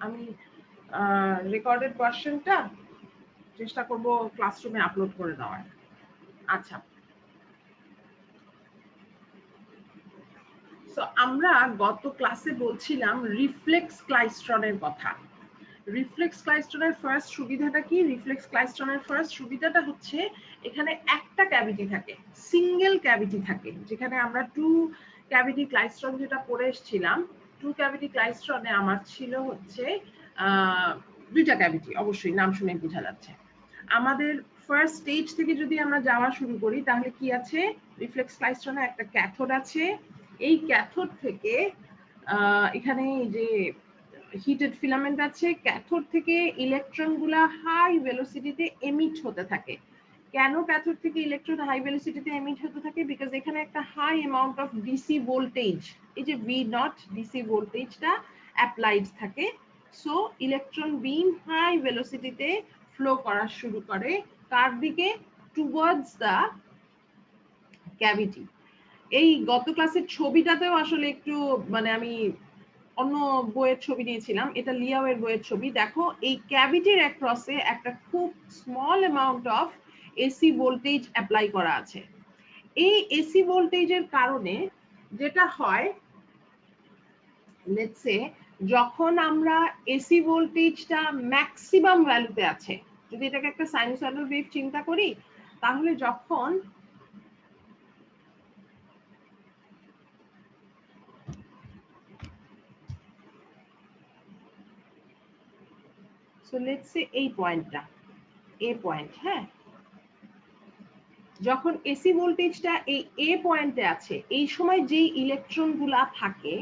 আমি রেকর্ডেড ভার্সনটা চেষ্টা করব ক্লাসরুমে আপলোড করে দেওয়ার। আচ্ছা, সো আমরা গত ক্লাসে বলছিলাম রিফ্লেক্স ক্লাইস্ট্রনের কথা। রিফ্লেক্স ক্লাইস্ট্রনের ফার্স্ট সুবিধাটা কি? রিফ্লেক্স ক্লাইস্ট্রনের ফার্স্ট সুবিধাটা হচ্ছে এখানে একটা ক্যাভিটি থাকে, সিঙ্গেল ক্যাভিটি থাকে, যেখানে আমরা টু ক্যাভিটি ক্লাইস্ট্রন যেটা পড়ে এসেছিলাম, টু ক্যাভিটি ক্লাইস্ট্রনে আমার ছিল হচ্ছে দুইটা ক্যাভিটি, অবশ্যই নাম শুনে বোঝা যাচ্ছে। আমাদের ফার্স্ট স্টেজ থেকে যদি আমরা যাওয়া শুরু করি তাহলে কি আছে? রিফ্লেক্স ক্লাইস্ট্রনে একটা ক্যাথোড আছে। এই ক্যাথোড থেকে এখানে যে হিটেড ফিলামেন্ট আছে, ক্যাথোড থেকে ইলেকট্রনগুলা হাই ভেলোসিটিতে এমিট হতে থাকে। কেন ক্যাথোড থেকে ইলেকট্রন হাই ভেলোসিটিতে এমিট হতে থাকে? বিকজ এখানে একটা high amount of DC voltage, এই যে ভি নট ডিসি ভোল্টেজটা অ্যাপ্লাইড থাকে। সো ইলেকট্রন বিম হাই ভেলোসিটিতে ফ্লো করা শুরু করে কার দিকে? Towards the cavity. এই গত ক্লাসের ছবিটাতেও আসলে একটু মানে আমি অন্য বইয়ের ছবি নিয়েছিলাম, এটা লিয়াওয়ের বইয়ের ছবি। দেখো এই ক্যাভিটির অ্যাক্রসে একটা খুব small amount of AC voltage apply করা আছে। এই এসি ভোল্টেজের কারণে যেটা হয়, লেটস সে যখন আমরা এসি ভোল্টেজটা ম্যাক্সিমাম ভ্যালুতে আছে, যদি এটাকে একটা সাইনুসয়েডাল ওয়েভ চিন্তা করি, তাহলে যখন সো লেটস সে এই পয়েন্টটা এ পয়েন্ট, হ্যাঁ, যখন এসি ভোল্টেজটা এই এ পয়েন্টে আছে, এই সময় যেই ইলেকট্রনগুলা থাকে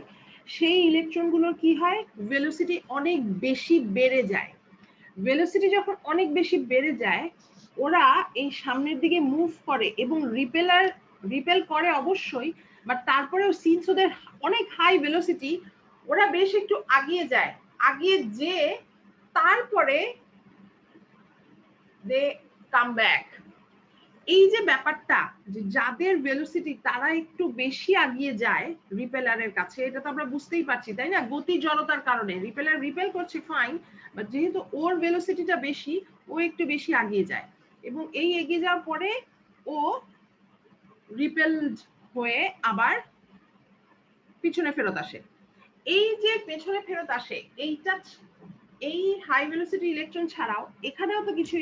সেই ইলেকট্রনগুলোর কি হয়? ভেলোসিটি অনেক বেশি বেড়ে যায়। ভেলোসিটি যখন অনেক বেশি বেড়ে যায়, ওরা এই সামনের দিকে মুভ করে এবং রিপেল করে অবশ্যই, বাট তারপরেও সিন্স ওদের অনেক হাই ভেলোসিটি, ওরা বেশ একটু আগিয়ে যায়। আগিয়ে যে তারপরে দে কাম ব্যাক। এই যে ব্যাপারটা, যে যাদের ভেলোসিটি তারা একটু বেশি আগিয়ে যায় রিপেলারের কাছে, এটা তো আমরা বুঝতেই পারছি তাই না? গতি জড়তার কারণে রিপেলার রিপেল করছে ফাইন, বাট যেহেতু ওর ভেলোসিটিটা বেশি, ও একটু বেশি আগিয়ে যায় এবং এই এগিয়ে যাওয়ার পরে ও রিপেলড হয়ে আবার পিছনে ফেরত আসে। এই যে পেছনে ফেরত আসে, এইটা এই হাই ভেলোসিটি ইলেকট্রন ছাড়াও এখানেও তো কিছু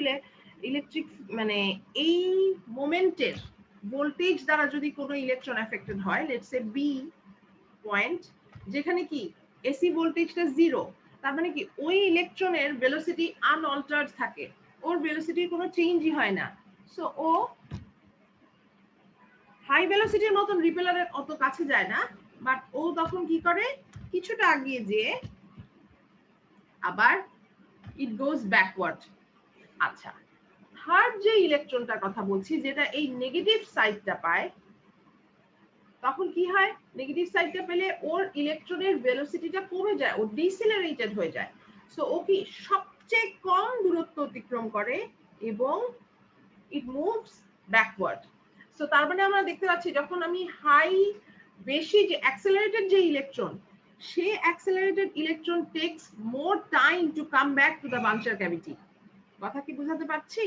ইলেকট্রিক মানে এই মোমেন্টের ভোল্টেজ দ্বারা যদি কোনো ইলেকট্রন এফেক্টেড হয়, লেটস সে বি পয়েন্ট, যেখানে কি এসি ভোল্টেজটা 0, তার মানে কি ওই ইলেকট্রনের ভেলোসিটি আনঅল্টার্ড থাকে, ওর ভেলোসিটির কোনো চেঞ্জই হয় না। সো ও হাই ভেলোসিটির মতন রিপেলারের অত কাছে যায় না, বাট ও তখন কি করে? কিছুটা আগিয়ে যেয়ে আবার ইট গোজ ব্যাকওয়ার্ড। আচ্ছা, থার্ড যে ইলেকট্রনটার কথা বলছি, যেটা এই নেগেটিভ সাইডটা পায়, তখন কি হয়? নেগেটিভ সাইডটা পেলে ওর ইলেকট্রনের ভেলোসিটিটা কমে যায়, ও ডিসিলারেটেড হয়ে যায়। সো ও কি সবচেয়ে কম দূরত্ব অতিক্রম করে এবং ইট মুভস ব্যাকওয়ার্ড। সো তার মানে আমরা দেখতে পাচ্ছি যখন আমি বেশি যে অ্যাক্সেলারেটেড যে ইলেকট্রন, সে accelerated electron takes more time to come back to the buncher cavity. কথা কি বোঝাতে পারছি?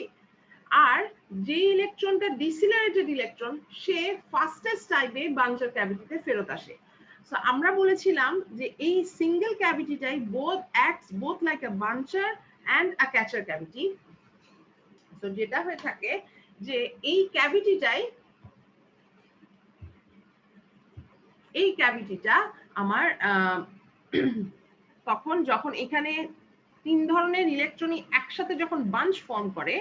আর যে ইলেকট্রনটা ডিসিলারেটেড ইলেকট্রন, সে ফাস্টেস্ট টাইমে বাঞ্চার ক্যাভিটিতে ফেরত আসে। সো আমরা বলেছিলাম যে এই সিঙ্গেল ক্যাভিটিটাই both like a buncher and a catcher cavity. তো যেটা হয়ে থাকে যে এই ক্যাভিটিটা আমার তখন যখন এখানে তিন ধরনের ইলেকট্রনই একসাথে যখন বাঞ্চ ফর্ম করে,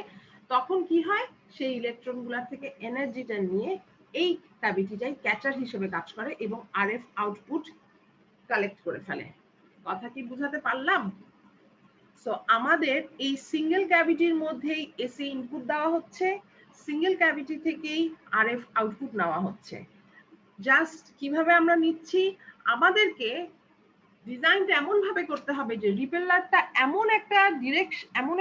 তখন কি হয়? সেই ইলেকট্রনগুলোর থেকে এনার্জিটা নিয়ে এই ক্যাভিটিটাই ক্যাচার হিসেবে কাজ করে এবং আরএফ আউটপুট কালেক্ট করে ফেলে। কথা কি বুঝাতে পারলাম? সো আমাদের এই সিঙ্গেল ক্যাভিটির মধ্যেই এসি ইনপুট দেওয়া হচ্ছে, সিঙ্গেল ক্যাভিটি থেকেই আরএফ আউটপুট নেওয়া হচ্ছে। জাস্ট কিভাবে আমরা নিচ্ছি? আমাদেরকে ডিজাইনটা এমন ভাবে করতে হবে যে রিপেলারটা এমন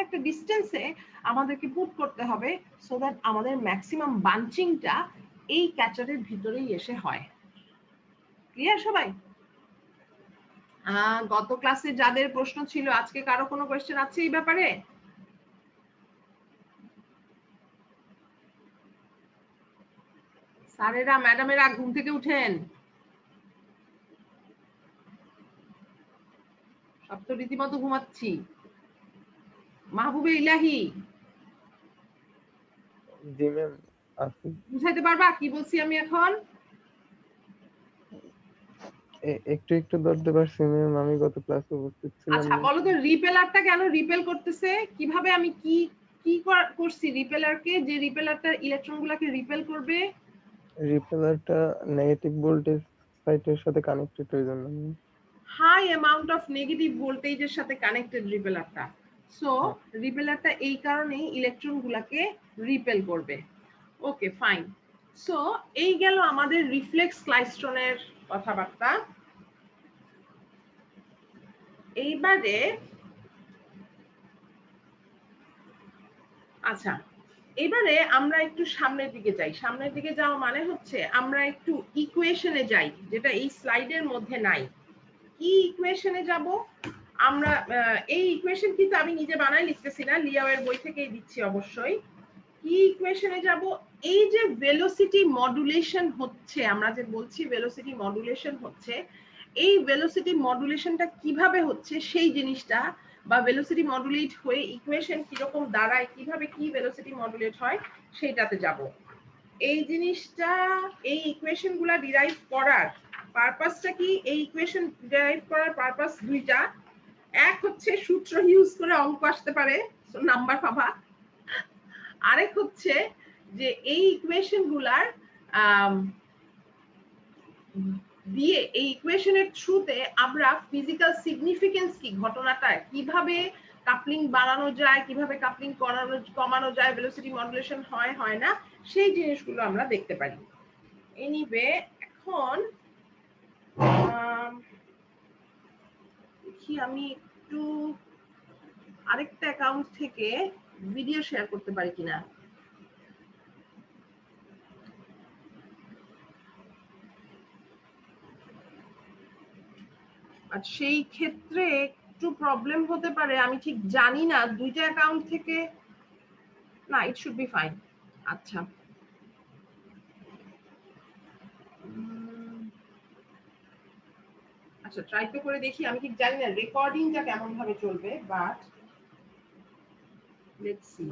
একটা ডিস্টেন্সে আমাদেরকে পুট করতে হবে, সো দ্যাট আমাদের ম্যাক্সিমাম বাঞ্চিংটা এই ক্যাচারের ভিতরেই এসে হয়। ক্লিয়ার সবাই? গত ক্লাসে যাদের প্রশ্ন ছিল আজকে কারো কোনো কোয়েশ্চেন আছে এই ব্যাপারে? স্যারেরা ম্যাডামেরা ঘুম থেকে উঠেন, সব তো রীতিমতো ঘুমাচ্ছি। মাহবুবে ইলাহি, জি ম্যাম আছি। বুঝাইতে পারবা কি বলছি আমি এখন? একটু একটু ধরতে পারছি ম্যাম, আমি গত ক্লাসে উপস্থিত ছিলাম আচ্ছা না। বলো তো রিপেলারটা কেন রিপেল করতেছে? কিভাবে আমি কি কি করছি রিপেলারকে, যে রিপেলারটা ইলেকট্রনগুলোকে রিপেল করবে? রিপেলারটা নেগেটিভ ভোল্টেজ সাইটের সাথে কানেক্টেড হয়ে জন্য। হাই অ্যামাউন্ট অফ নেগেটিভ ভোল্টেজের সাথে কানেক্টেড রিপেলারটা। সো রিপেলারটা এই কারণেই ইলেকট্রনগুলোকে রিপেল করবে। Okay fine. সো এই গেল আমাদের রিফ্লেক্স ক্লাইস্ট্রনের কথাবার্তা। এইবারে আচ্ছা, এবারে আমরা একটু সামনের দিকে যাই। সামনের দিকে যাওয়া মানে হচ্ছে আমরা একটু ইকুয়েশনে যাই, যেটা এই স্লাইডের মধ্যে নাই। কি ইকুয়েশনে যাব আমরা? এই ইকুয়েশন কিন্তু আমি নিজে বানাই লিখতেছি না, লিয়াওয়ের বই থেকেই দিচ্ছি অবশ্যই। কি ইকুয়েশনে যাব? এই যে ভেলোসিটি মডুলেশন হচ্ছে, আমরা যে বলছি ভেলোসিটি মডুলেশন হচ্ছে, এই ভেলোসিটি মডুলেশনটা কিভাবে হচ্ছে সেই জিনিসটা, বা ভেলোসিটি মডুলেট হয়ে ইকুয়েশন কিরকম দাঁড়ায়, কিভাবে কি ভেলোসিটি মডুলেট হয় সেইটাতে যাব। এই জিনিসটা, এই ইকুয়েশন গুলা ডিরাইভ করার পারপাসটা কি? এই ইকুয়েশন ডিরাইভ করার পারপাস দুইটা। এক হচ্ছে সূত্র ইউজ করে অঙ্ক আসতে পারে, নাম্বার পাবা। আরেক হচ্ছে যে এই ইকুয়েশন গুলার দিয়ে, এই ইকুয়েশনের থ্রুতে আমরা ফিজিক্যাল সিগনিফিকেন্স কি, ঘটনাটা কিভাবে কাপলিং বাড়ানো যায়, কিভাবে কাপলিং কমানো যায়, ভেলোসিটি মডুলেশন হয় হয় না, সেই জিনিসগুলো আমরা দেখতে পারি। এনিওয়ে এখন দেখি আমি একটু আরেকটা অ্যাকাউন্ট থেকে ভিডিও শেয়ার করতে পারি কিনা। আর সেই ক্ষেত্রে একটু প্রবলেম হতে পারে, আমি ঠিক জানি না দুইটা অ্যাকাউন্ট থেকে, না ইট শুড বি ফাইন। আচ্ছা আচ্ছা ট্রাই তো করে দেখি, আমি ঠিক জানি না রেকর্ডিংটা কেমন ভাবে চলবে, বাট লেটস সি।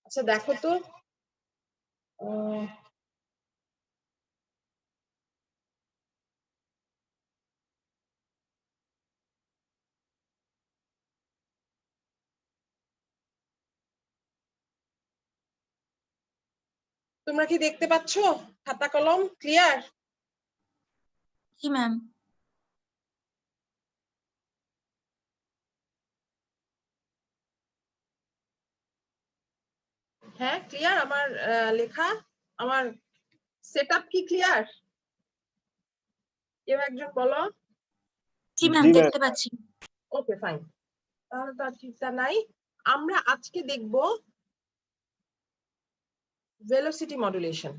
আচ্ছা দেখো তো, তোমরা কি দেখতে পাচ্ছ খাতা কলম ক্লিয়ার? জি ম্যাম। হ্যাঁ ক্লিয়ার আমার লেখা, আমার সেটআপ কি ক্লিয়ার? কেউ একজন বলো। জি ম্যাম দেখতে পাচ্ছি। ওকে ফাইন, তাহলে তো আর চিন্তা নাই। আমরা আজকে দেখব ভেলোসিটি মডুলেশন।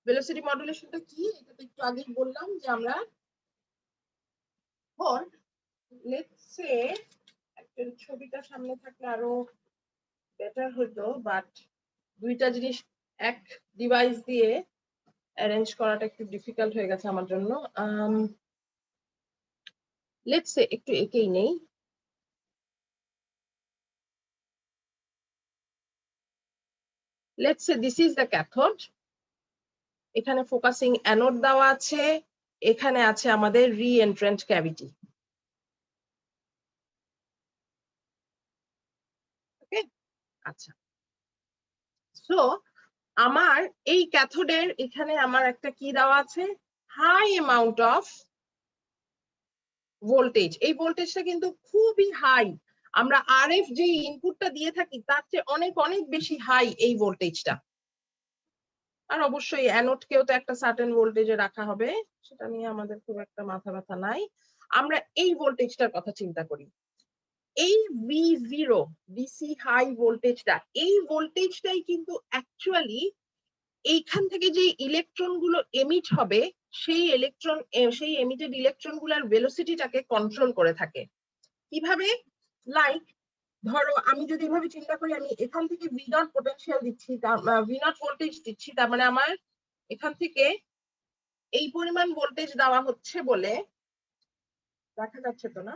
ভেলোসিটি মডুলেশনটা কি এটা তো একটু আগেই বললাম, যে আমরা লেটস সে একটা ছবিটা সামনে থাকলে আরো বেটার হতো, বাট দুইটা জিনিস এক ডিভাইস দিয়ে অ্যারেঞ্জ করাটা একটু ডিফিকাল্ট হয়ে গেছে আমার জন্য। লেটস সে একটু একেই নেই। Let's say this is the cathode. এখানে ফোকাসিং অ্যানোড দেওয়া আছে, এখানে আছে আমাদের রি এন্ট্রান্ট ক্যাভিটি। আচ্ছা, সো আমার এই ক্যাথোডের এখানে আমার একটা কি দেওয়া আছে, হাই অ্যামাউন্ট অফ ভোল্টেজ। এই ভোল্টেজটা কিন্তু খুবই হাই, আমরা আরএফ যে ইনপুটটা দিয়ে থাকি তার চেয়ে অনেক অনেক বেশি হাই এই ভোল্টেজটা। আর অবশ্যই অ্যানোডকেও তো একটা সার্টেন ভোল্টেজে রাখা হবে, সেটা নিয়ে আমাদের খুব একটা মাথা ব্যথা নাই। আমরা এই ভোল্টেজটার কথা চিন্তা করি, এই V0 ডিসি হাই ভোল্টেজটা, এই ভোল্টেজটাই কিন্তু অ্যাকচুয়ালি এইখান থেকে যে ইলেকট্রন গুলো এমিট হবে সেই এমিটেড ইলেকট্রন গুলার ভেলোসিটিটাকে কন্ট্রোল করে থাকে। কিভাবে? লাইক ধরো আমি যদি এভাবে চিন্তা করি, আমি এখান থেকে V0 পোটেনশিয়াল দিচ্ছি, V0 ভোল্টেজ দিচ্ছি, তার মানে আমার এখান থেকে এই পরিমাণ ভোল্টেজ দেওয়া হচ্ছে বলে, দেখা যাচ্ছে তো না?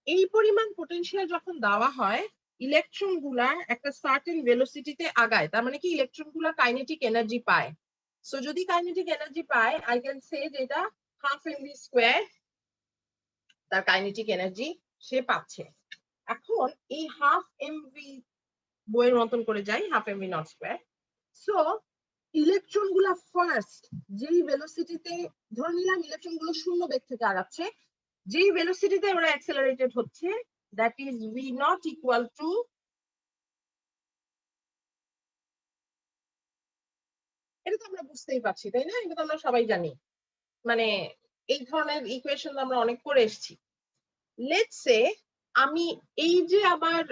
এই পরিমাণ পোটেনশিয়াল যখন দেওয়া হয়, ইলেকট্রন গুলা একটা সার্টেন ভেলোসিটিতে আগায়, তার মানে কি ইলেকট্রন গুলা কাইনেটিক এনার্জি পায়। সো যদি কাইনেটিক এনার্জি পায়, আই ক্যান সে যেটা হাফ mv স্কোয়ার তার কাইনেটিক এনার্জি সে পাচ্ছে। এখন এই হাফ mv বইয়ের মতন করে যাই, half mv not square. So electron গুলা ফার্স্ট যেই ভেলোসিটিতে, ধরে নিলাম ইলেকট্রন গুলো শূন্য বেগ থেকে আগাচ্ছে, যেই ভেলোসিটিতে ওরা অ্যাক্সেলারেটেড হচ্ছে, that is V naught equal to এটা তো আমরা বুঝতেই পারছি তাই না, এটা তো আমরা সবাই জানি, মানে এই ধরনের ইকুয়েশন আমরা অনেক করে এসেছি। লেটস সে আমি এই যে আমার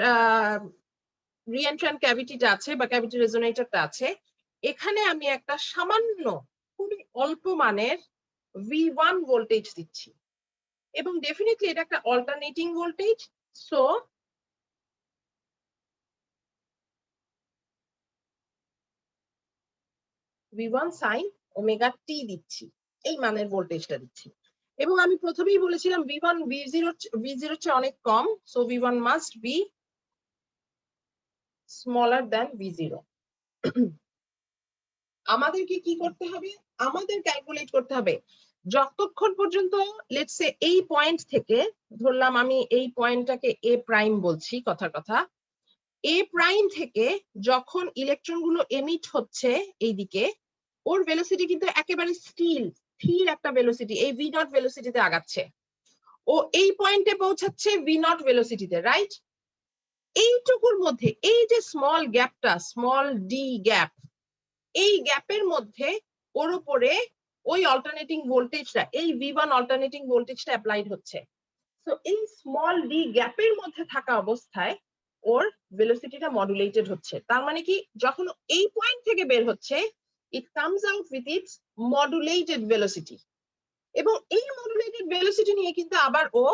রিএন্ট্রান্ট ক্যাভিটিটা আছে বা ক্যাভিটি রেজোনেটরটা আছে, এখানে আমি একটা সামান্য খুবই অল্প মানের V1 ভোল্টেজ দিচ্ছি, এবং ডেফিনেটলি এটা একটা alternating voltage. So V1 sin omega t দিচ্ছি, এই মানের ভোল্টেজটা দিচ্ছি। এবং আমি প্রথমেই বলেছিলাম V1 V0 চেয়ে অনেক কম, so V1 must be smaller than V0। আমাদেরকে কি করতে হবে? আমাদের ক্যালকুলেট করতে হবে যতক্ষণ পর্যন্ত লেটস সে এই পয়েন্ট থেকে, ধরলাম আমি এই পয়েন্টটাকে এ প্রাইম বলছি কথার কথা, এ প্রাইম থেকে যখন ইলেকট্রন গুলো এমিট হচ্ছে এইদিকে, ওর ভেলোসিটি কিন্তু একেবারে স্থির একটা ভেলোসিটি, এই ভি নট ভেলোসিটিতে আগাচ্ছে। ও এই পয়েন্টে পৌঁছাচ্ছে ভি নট ভেলোসিটিতে, রাইট? এইটুকুর মধ্যে এই যে স্মল গ্যাপটা, স্মল ডি গ্যাপ, এই গ্যাপের মধ্যে ওর উপরে ওই অল্টারনেটিং ভোল্টেজটা, এই V1 অল্টারনেটিং ভোল্টেজটা অ্যাপ্লাইড হচ্ছে। সো এই স্মল ডি গ্যাপের মধ্যে থাকা অবস্থায় ওর ভেলোসিটিটা মডুলেটেড হচ্ছে। তার মানে কি, যখন এই পয়েন্ট থেকে বের হচ্ছে, it comes out with its modulated velocity, এবং এই মডুলেটেড ভেলোসিটি নিয়ে কিন্তু আবার ও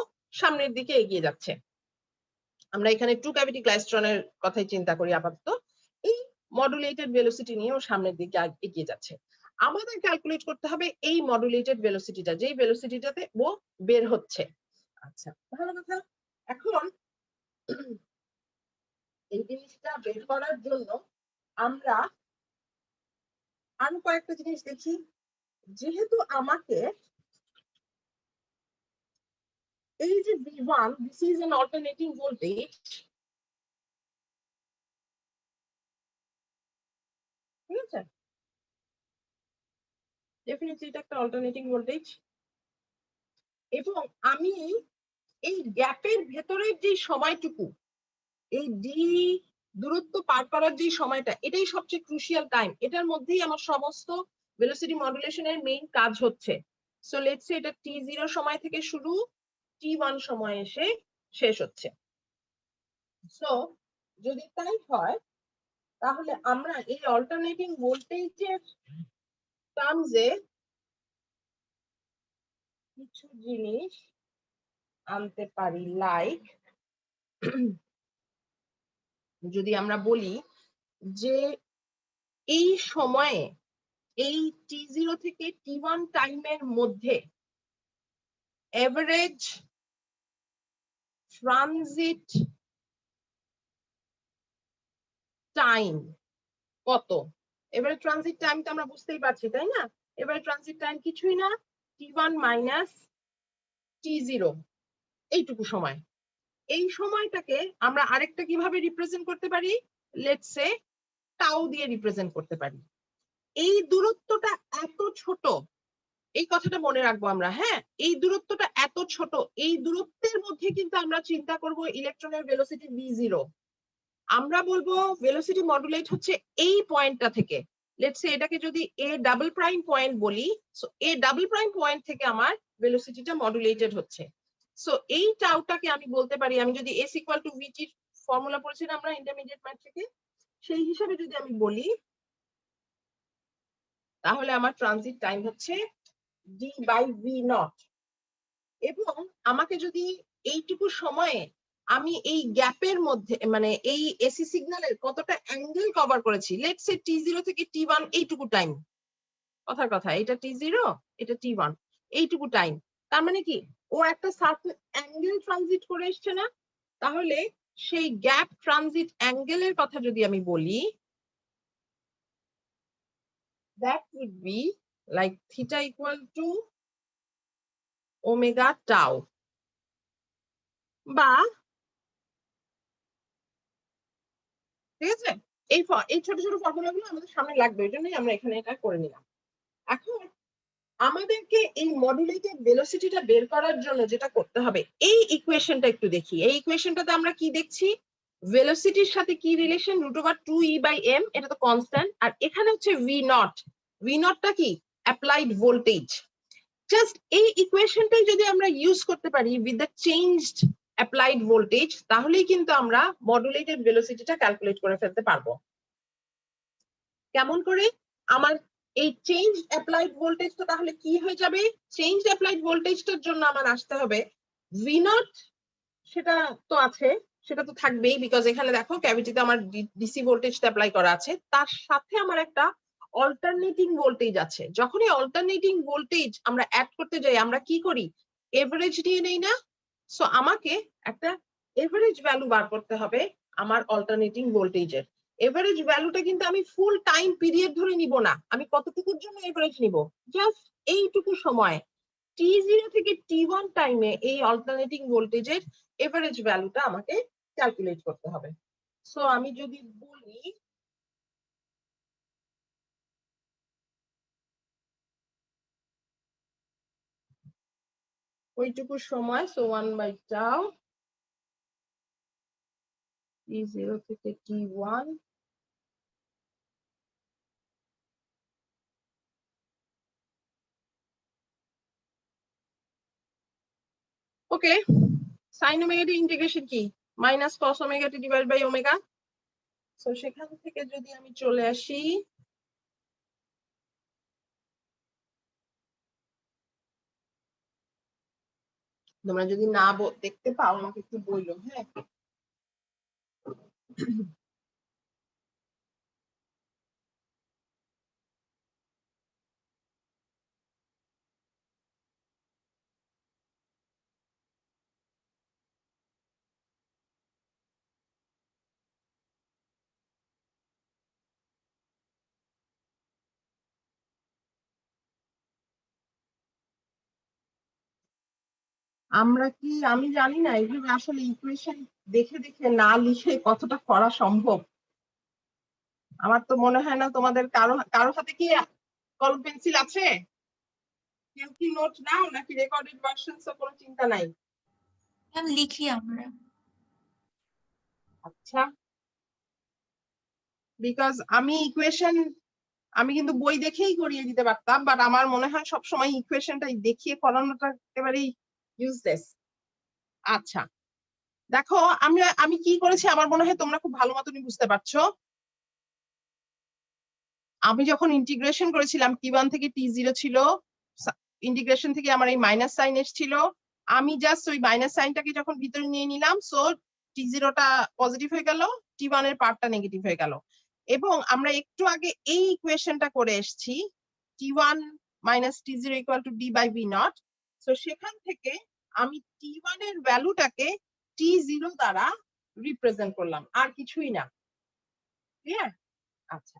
সামনের দিকে এগিয়ে যাচ্ছে। আমরা এখানে টু ক্যাভিটি ক্লাইস্ট্রনের কথাই চিন্তা করি আপাতত, এই মডুলেটেড ভেলোসিটি নিয়ে ও সামনের দিকে এগিয়ে যাচ্ছে। আমাদের ক্যালকুলেট করতে হবে এই মডুলেটেড ভেলোসিটিটা, যেই ভেলোসিটিটাতে ও বের হচ্ছে। আচ্ছা, ভালো কথা। এখন এই জিনিসটা বের করার জন্য আমরা আরো কয়েকটা জিনিস দেখি। যেহেতু আমাকে এই যে V1, this is an alternating voltage, ঠিক আছে, ডেফিনেটলি এটা একটা অল্টারনেটিং ভোল্টেজ, এবং আমি এই গ্যাপের ভেতরের যে সময়টুকু, এই ডি দূরত্ব পার করার যে সময়টা, এটাই সবচেয়ে ক্রুশিয়াল টাইম, এটার মধ্যেই আমার সমস্ত ভেলোসিটি মডুলেশনের মেইন কাজ হচ্ছে। সো লেটস সে এটা t0 সময় থেকে শুরু, t1 সময় এসে শেষ হচ্ছে। সো যদি তাই হয়, তাহলে আমরা এই অল্টারনেটিং ভোল্টেজের টার্মসে কিছু জিনিস আনতে পারি। লাইক যদি আমরা বলি যে এই সময়ে, এই t0 থেকে t1 টাইমের মধ্যে এভারেজ ট্রানজিট টাইম কত? এবারে ট্রানজিট টাইম তো আমরা বুঝতেই পারছি তাই না? এবারে ট্রানজিট টাইম কিছুই না, t1 মাইনাস t0 এইটুকু সময়। এই সময়টাকে আমরা আরেকটা কিভাবে রিপ্রেজেন্ট করতে পারি, লেটস সে টাউ দিয়ে রিপ্রেজেন্ট করতে পারি। এই দূরত্বটা এত ছোট, এই কথাটা মনে রাখবো আমরা, হ্যাঁ, এই দূরত্বটা এত ছোট, এই দূরত্বের মধ্যে কিন্তু আমরা চিন্তা করব ইলেকট্রনের ভেলোসিটি v0। আমরা বলবো ভেলোসিটি মডুলেট হচ্ছে এই পয়েন্টটা থেকে। লেটস সে এটাকে যদি এ ডাবল প্রাইম পয়েন্ট বলি, সো এ ডাবল প্রাইম পয়েন্ট থেকে আমার ভেলোসিটিটা মডুলেটেড হচ্ছে। সো এই টাউটাকে আমি বলতে পারি, আমি যদি s equal to vt formula পড়েছিলাম আমরা ইন্টারমিডিয়েট ম্যাথ থেকে, সেই হিসাবে যদি আমি বলি, তাহলে আমার ট্রানজিট টাইম হচ্ছে d বাই v নট। এবং আমাকে যদি এইটুকু সময়ে আমি এই গ্যাপের মধ্যে, মানে এই এসি সিগন্যালের কতটা অ্যাঙ্গেল কভার করেছি, লেটস সে t0 থেকে t1 এইটুকু টাইম, কথার কথা, এটা t0 এটা t1 এইটুকু টাইম, তার মানে কি ও একটা সার্টেন অ্যাঙ্গেল ট্রানজিট করে এসছে না? তাহলে সেই গ্যাপ ট্রানজিট অ্যাঙ্গেলের কথা যদি আমি বলি, that would be like theta equal to omega tau, বা ঠিক আছে, এই ছোট ছোট ফর্মুলাগুলো আমাদের সামনে লাগবে, এই জন্যই আমরা এখানে এটা করে নিলাম। এখন আমাদেরকে এই মডুলেটেড ভেলোসিটিটা বের করার জন্য যেটা করতে হবে, এই ইকুয়েশনটা একটু দেখি। এই ইকুয়েশনটাতে আমরা কি দেখছি, ভেলোসিটির সাথে কি রিলেশন, √2e/m, এটা তো কনস্ট্যান্ট, আর এখানে হচ্ছে ভি নট। ভি নটটা কি, অ্যাপ্লাইড ভোল্টেজ। জাস্ট এই ইকুয়েশনটাই যদি আমরা ইউজ করতে পারি with the changed applied voltage, তাহলেই কিন্তু আমরা মডুলেটেড ভেলোসিটিটা ক্যালকুলেট করে ফেলতে পারবো। কেমন করে? আমার এই চেঞ্জ অ্যাপ্লাইড ভোল্টেজটা তাহলে কি হয়ে যাবে, চেঞ্জ অ্যাপ্লাইড ভোল্টেজটার জন্য আমার আসতে হবে ভি নট, সেটা তো আছে, সেটা তো থাকবেই, বিকজ এখানে দেখো ক্যাভিটিতে আমার ডিসি ভোল্টেজটা অ্যাপ্লাই করা আছে, তার সাথে আমার একটা অল্টারনেটিং ভোল্টেজ আছে। যখন এই অল্টারনেটিং ভোল্টেজ আমরা অ্যাড করতে যাই, আমরা কি করি, এভারেজ নিয়ে নেই না? সো আমাকে একটা এভারেজ ভ্যালু বার করতে হবে আমার অল্টারনেটিং ভোল্টেজের। এভারেজ ভ্যালুটা কিন্তু আমি ফুল টাইম পিরিয়ড ধরে নিব না, আমি কতটুকুর জন্য এভারেজ নিব, জাস্ট এইটুকু সময়, t0 থেকে t1 টাইমে এই অল্টারনেটিং ভোল্টেজের এভারেজ ভ্যালুটা আমাকে ক্যালকুলেট করতে হবে। সো আমি যদি বলি ওইটুকু সময়, সো 1/tau t0 থেকে t1, okay, sine omega t integration কি, minus cos omega t divide by omega. So সেখান থেকে যদি আমি চলে আসি, তোমরা যদি না দেখতে পাও আমাকে একটু বললো, হ্যাঁ। আমরা কি, আমি জানি না এগুলো আসলে ইকুয়েশন দেখে দেখে না লিখে কতটা করা সম্ভব। আমার তো মনে হয় না তোমাদের কারো কারো হাতে কি কলম পেন্সিল আছে, কেউ কি নোট নাও নাকি রেকর্ডেড ভার্সন, কোনো চিন্তা নাই। ম্যাম লিখি আমরা। আচ্ছা, বিকজ আমি ইকুয়েশন, আমি কিন্তু বই দেখেই করিয়ে দিতে পারতাম, বাট আমার মনে হয় সবসময় ইকুয়েশনটা দেখিয়ে করানোটা একেবারেই ইউজলেস। আচ্ছা দেখো, আমি কি করেছি আমার মনে হয় তোমরা খুব ভালো মতনই বুঝতে পারছো। আমি যখন ইন্টিগ্রেশন করেছিলাম t1 থেকে t0 ছিল, ইন্টিগ্রেশন থেকে আমার এই মাইনাস সাইন এসেছিল, আমি জাস্ট ওই মাইনাস সাইনটাকে যখন ভিতরে নিয়ে নিলাম, সো t0টা পজিটিভ হয়ে গেল, t1 এর পার্টটা নেগেটিভ হয়ে গেল। এবং আমরা একটু আগে এই ইকুয়েশনটা করে এসেছি, t1 minus t0 equal to d by v naught. So সেখান থেকে আমি t1 এর ভ্যালুটাকে t0 দ্বারা রিপ্রেজেন্ট করলাম, আর কিছুই না। ক্লিয়ার? আচ্ছা,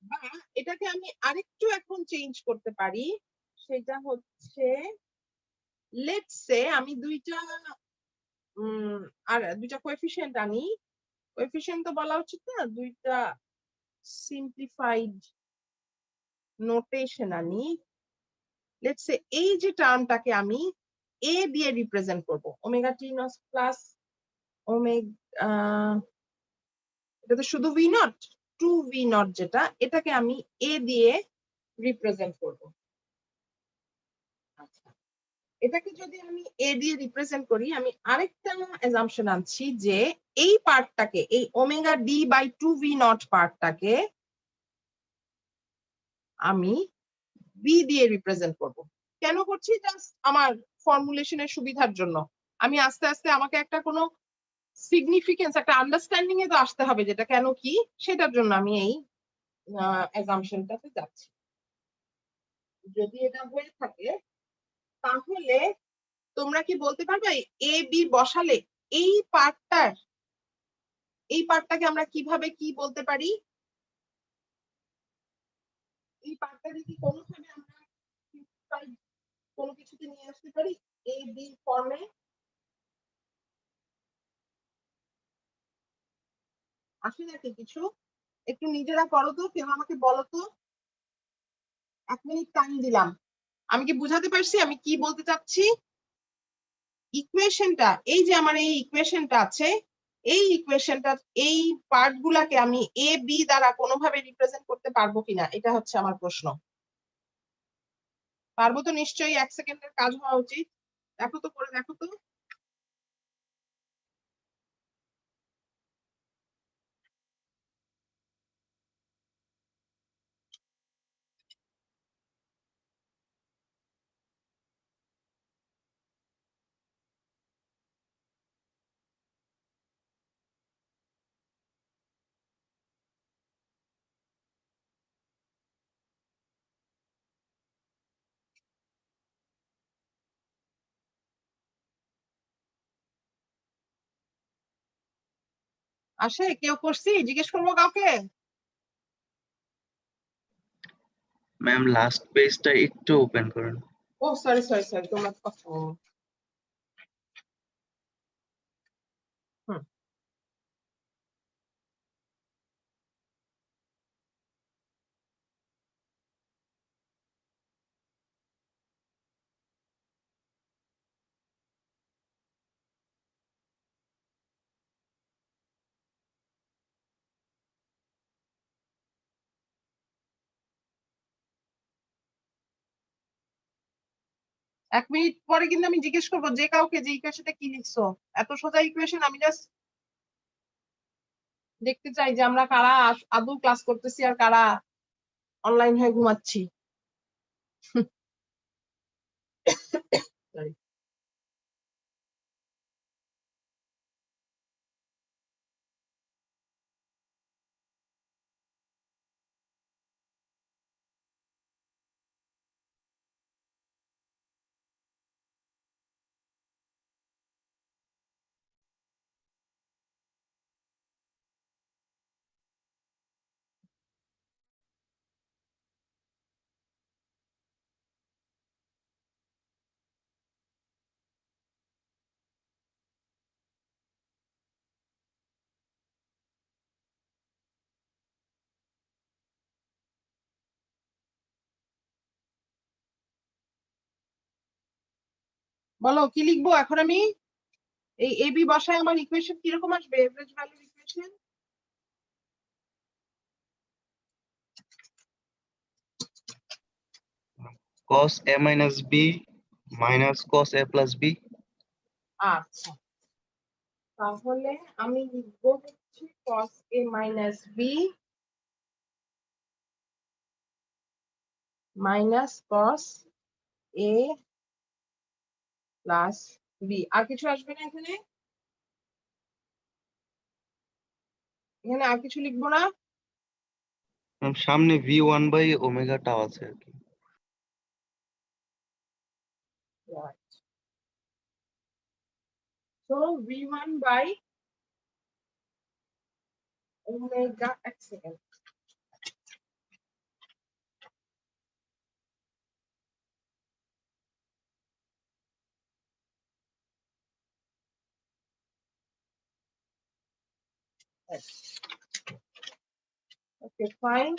বা এটাকে আমি আরেকটু এখন চেঞ্জ করতে পারি, সেটা হচ্ছে লেটস সে আমি দুইটা আর দুইটা কোএফিসিয়েন্ট আনি, কোএফিসিয়েন্ট তো বলা উচিত না, দুইটা সিম্পলিফাইড নোটেশন আনি। লেটস সে এই যে টার্মটাকে আমি এ দিয়ে রিপ্রেজেন্ট করব, omega t naught plus omega, এটা তো শুধু ভি নট, 2v নট যেটা, এটাকে আমি এ দিয়ে রিপ্রেজেন্ট করব। আচ্ছা, এটাকে যদি আমি এ দিয়ে রিপ্রেজেন্ট করি, আমি আরেকটা অ্যাজাম্পশন আনছি যে এই পার্টটাকে, এই omega D by 2v naught পার্টটাকে আমি বি দিয়ে রিপ্রেজেন্ট করব। কেন করছি? জাস্ট আমার ফর্মুলেশনের সুবিধার জন্য। আমি আস্তে আস্তে আমাকে একটা কোনো সিগনিফিকেন্স, একটা আন্ডারস্ট্যান্ডিং এ তো আসতে হবে যেটা কেন কি, সেটার জন্য আমি এই অ্যাজাম্পশনটাতে যাচ্ছি। যদি এটা হয়ে থাকে তাহলে তোমরা কি বলতে পারবে এ বি বসালে এই পার্টটাকে আমরা কিভাবে কি বলতে পারি? এই পার্টটাকে কি কোনোভাবে আমরা কোনো কিছুতে নিয়ে আসতে পারি এ বি ফর্মে? আসে নাকি কিছু? একটু নিজেরা করো তো, কেউ আমাকে বলো তো। 1 মিনিট টাইম দিলাম। আমি কি বুঝাতে পারছি আমি কি বলতে চাচ্ছি? ইকুয়েশনটা, এই যে আমার এই ইকুয়েশনটা আছে, এই ইকুয়েশনটা, এই পার্ট গুলাকে আমি এ বি দ্বারা কোনোভাবে রিপ্রেজেন্ট করতে পারবো কিনা, এটা হচ্ছে আমার প্রশ্ন। পারবো তো নিশ্চয়ই, 1 সেকেন্ডের কাজ হওয়া উচিত। দেখো তো, করে দেখো তো। আসে? কেউ করছি? জিজ্ঞেস করবো কাউকে? ম্যাম লাস্ট পেজটা একটু ওপেন করুন। ও সরি সরি সরি, তোমরা হুম। এক মিনিট পরে কিন্তু আমি জিজ্ঞেস করবো যে কাউকে যে ইকুয়েশনটা কি লিখছো। এত সোজা ইকুয়েশন, আমি জাস্ট দেখতে চাই যে আমরা কারা আদৌ ক্লাস করতেছি আর কারা অনলাইন হয়ে ঘুমাচ্ছি। Sorry. বলো কি লিখবো এখন আমি? এই এ বি বসায় আমার ইকুয়েশন কিরকম আসবে, এভারেজ ভ্যালুর equation? cos a minus b minus cos a plus b। আচ্ছা, তাহলে আমি লিখবো হচ্ছে cos a minus b minus cos a plus b। আর কিছু আসবে না এখানে? এখানে আর কিছু লিখবো না? ম্যাম সামনে v1 বাই ওমেগা টাও আছে আর কি। Right. So v1 by omega, এক সেকেন্ড, ওকে ফাইন।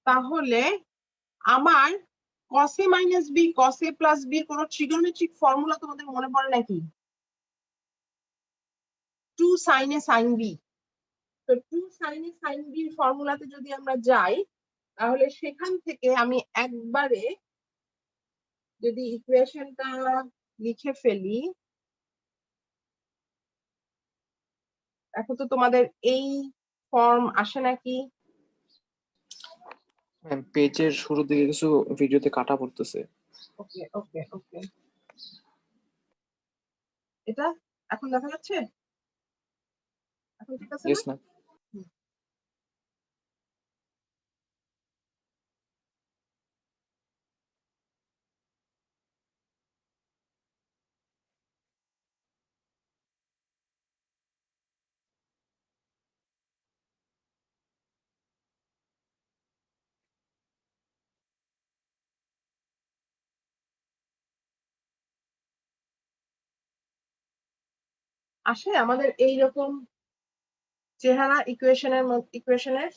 তাহলে আমার cos a minus b cos a plus b এর কোন ট্রিগোনোমেট্রিক ফর্মুলা তোমাদের মনে পড়ে নাকি? 2 sin a sin b। তো 2 sin a sin b এর ফর্মুলাতে যদি আমরা যাই তাহলে সেখান থেকে আমি একবারে যদি ইকুয়েশনটা লিখে ফেলি, দেখো তো তোমাদের এই ফর্ম আসে নাকি? ম্যাম পেজের শুরুর দিকে কিছু ভিডিওতে কাটা পড়তেছে। ওকে ওকে ওকে, এটা এখন দেখা যাচ্ছে? এখন ঠিক আছে না? Yes ma'am. আসে আমাদের এই রকম চেহারা ইকুয়েশনের?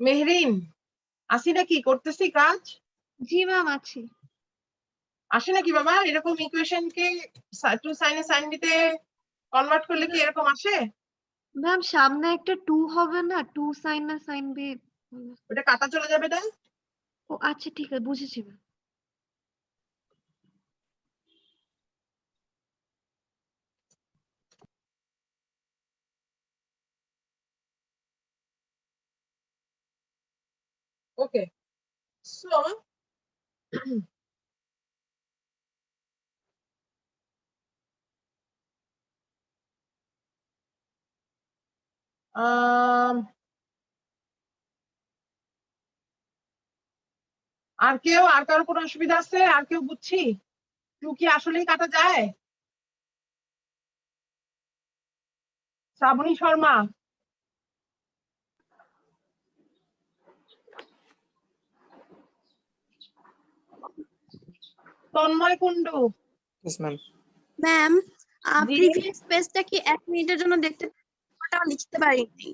মেহরিন আসি নাকি, করতেছি কাজ? জি ম্যাম আছি। আসে নাকি বাবা এরকম ইকুয়েশনকে 2 sin a sin b তে কনভার্ট করলে কি এরকম আসে? ম্যাম সামনে একটা 2 হবে না, 2 সাইন না সাইন বি? ওটা কাটা চলে যাবে না? ও আচ্ছা ঠিক আছে, বুঝেছি ম্যাম। ওকে সো আর কেউ, আর কারো কোনো অসুবিধা আছে? আর কেউ বুঝছি 2 কি আসলেই কাটা যায়? Shrabani Sharma, Tanmoy Kundu, yes ma'am. Ma'am ji previous পেজটা কি 1 মিনিটের জন্য দেখতে ওটা লিখতে পারিনি।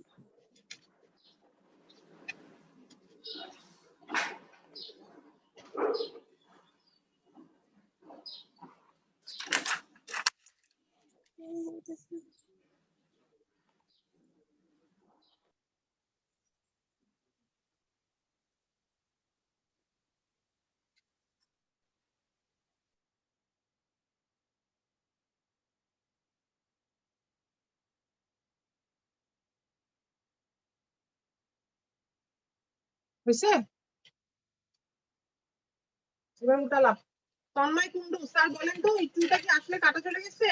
হয়েছে? এবার উঠালাম। তন্ময় কুন্ডু স্যার বলেন তো এই 2টা কি আসলে কাটা চলে গেছে?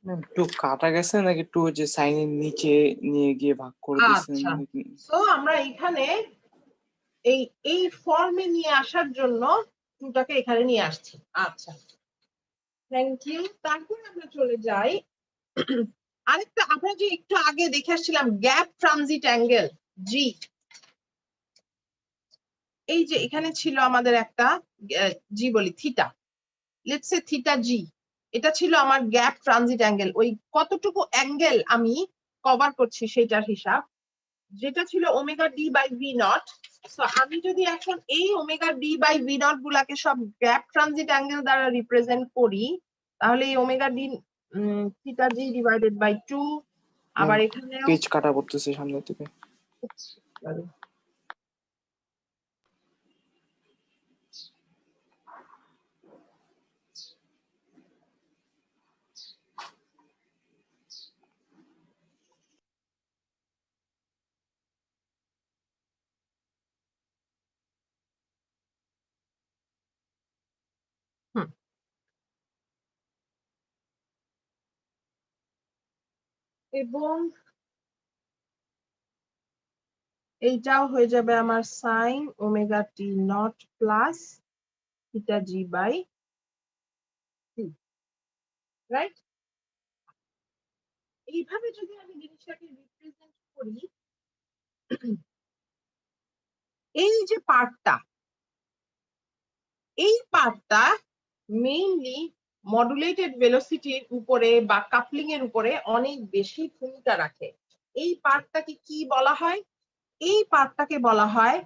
ম্যাম 2 কাটা গেছে নাকি 2 যে সাইনের নিচে নিয়ে গিয়ে ভাগ করে দিয়েছেন আচ্ছা নাকি? সো আমরা এখানে এই ফর্মে নিয়ে আসার জন্য 2টাকে এখানে নিয়ে আসছি। আচ্ছা থ্যাংক ইউ। তারপর আমরা চলে যাই আরেকটা, আমরা যে একটু আগে দেখে আসছিলাম গ্যাপ ট্রানজিট অ্যাঙ্গেল জি, এই যে এখানে ছিল আমাদের একটা জি বলি থিটা, লেটস সে থিটা জি, এটা ছিল আমার গ্যাপ ট্রানজিট অ্যাঙ্গেল। ওই কতটুকু অ্যাঙ্গেল আমি কভার করছি সেটার হিসাব, যেটা ছিল omega D by v naught. So আমি যদি এখন এই omega D by v naught গুলাকে সব গ্যাপ ট্রানজিট অ্যাঙ্গেল দ্বারা রিপ্রেজেন্ট করি, তাহলে এই omega d theta g divided by 2, আবার এখানেও পেজ কাটা পড়তেছে সামনের দিকে। এবং এইটাও হয়ে যাবে আমার sine omega t naught plus theta g by c, right? এইভাবে যদি আমি জিনিসটাকে রিপ্রেজেন্ট করি এই যে পার্টটা, এই পার্টটা মেইনলি মডুলেটেড ভেলোসিটির উপরে বা কাপলিং এর উপরে অনেক বেশি ভূমিকা রাখে। এই পার্টটাকে কি বলা হয়? এই পার্টটাকে বলা হয়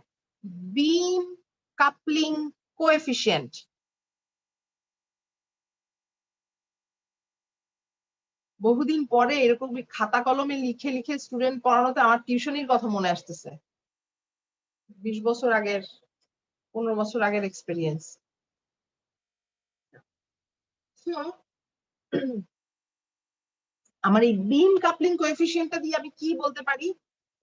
বিম কাপলিং কোএফিসিয়েন্ট। বহুদিন পরে এরকম খাতা কলমে লিখে লিখে স্টুডেন্ট পড়ানোতে আমার টিউশনির কথা মনে আসতেছে। 20 বছর আগের, 15 বছর আগের এক্সপেরিয়েন্স। আমার এই বিম কাপলিং কোএফিসিয়েন্টটা দিয়ে আমি কি বলতে পারি?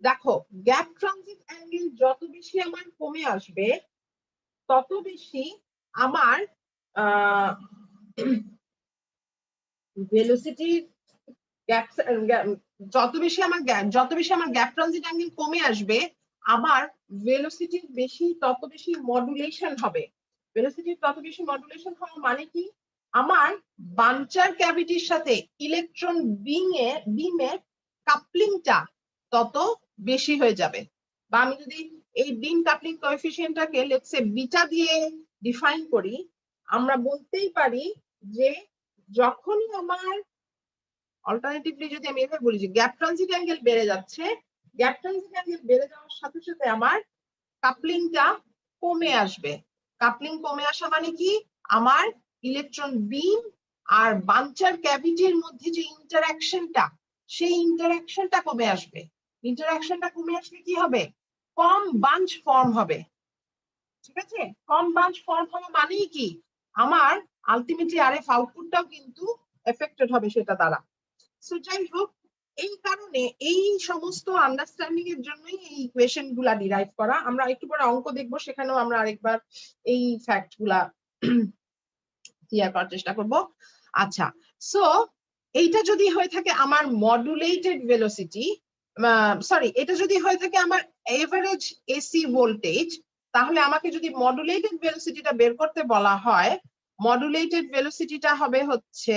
দেখো, গ্যাপ ট্রানজিট অ্যাঙ্গেল যত বেশি আমার কমে আসবে, তত বেশি আমার ভেলোসিটির গ্যাপ, যত বেশি আমার গ্যাপ ট্রানজিট অ্যাঙ্গেল কমে আসবে, আমার ভেলোসিটির তত বেশি মডুলেশন হবে। ভেলোসিটির তত বেশি মডুলেশন হওয়া মানে কি? আমার বাঞ্চার ক্যাভিটির সাথে ইলেকট্রন বিমের কাপলিংটা তত বেশি হয়ে যাবে। বা আমি যদি এই বিম কাপলিং কোএফিসিয়েন্টটাকে লেটস সে বিটা দিয়ে ডিফাইন করি, আমরা বলতেই পারি যে যখনই আমার অল্টারনেটিভলি যদি আমি এভাবে বলি যে গ্যাপ ট্রানজিট অ্যাঙ্গেল বেড়ে যাচ্ছে, গ্যাপ ট্রানজিট অ্যাঙ্গেল বেড়ে যাওয়ার সাথে সাথে আমার কাপলিংটা কমে আসবে। কাপলিং কমে আসা মানে কি? আমার ইলেকট্রন বিম আর বাঞ্চার ক্যাভিটির মধ্যে যে ইন্টারঅ্যাকশনটা, সেই ইন্টারঅ্যাকশনটা কমে আসবে। ইন্টারঅ্যাকশনটা কমে আসলে কি হবে? কম বাঞ্চ ফর্ম হবে। ঠিক আছে? কম বাঞ্চ ফর্ম হওয়া মানেই কি? আমার আলটিমেটলি আরএফ আউটপুটটাও কিন্তু এফেক্টেড হবে সেটা দ্বারা। সো যাই হোক, এই কারণে এই সমস্ত আন্ডারস্ট্যান্ডিং এর জন্যই এই ইকুয়েশন গুলা ডিরাইভ করা। আমরা একটু পরে অঙ্ক দেখবো, সেখানেও আমরা আরেকবার এই ফ্যাক্ট গুলা ক্লিয়ার করার চেষ্টা করব। আচ্ছা, সো এইটা যদি হয়ে থাকে আমার মডুলেটেড ভেলোসিটি, সরি, এটা যদি হয়ে থাকে আমার এভারেজ এসি ভোল্টেজ, তাহলে আমাকে যদি মডুলেটেড ভেলোসিটিটা বের করতে বলা হয়, মডুলেটেড ভেলোসিটিটা হবে হচ্ছে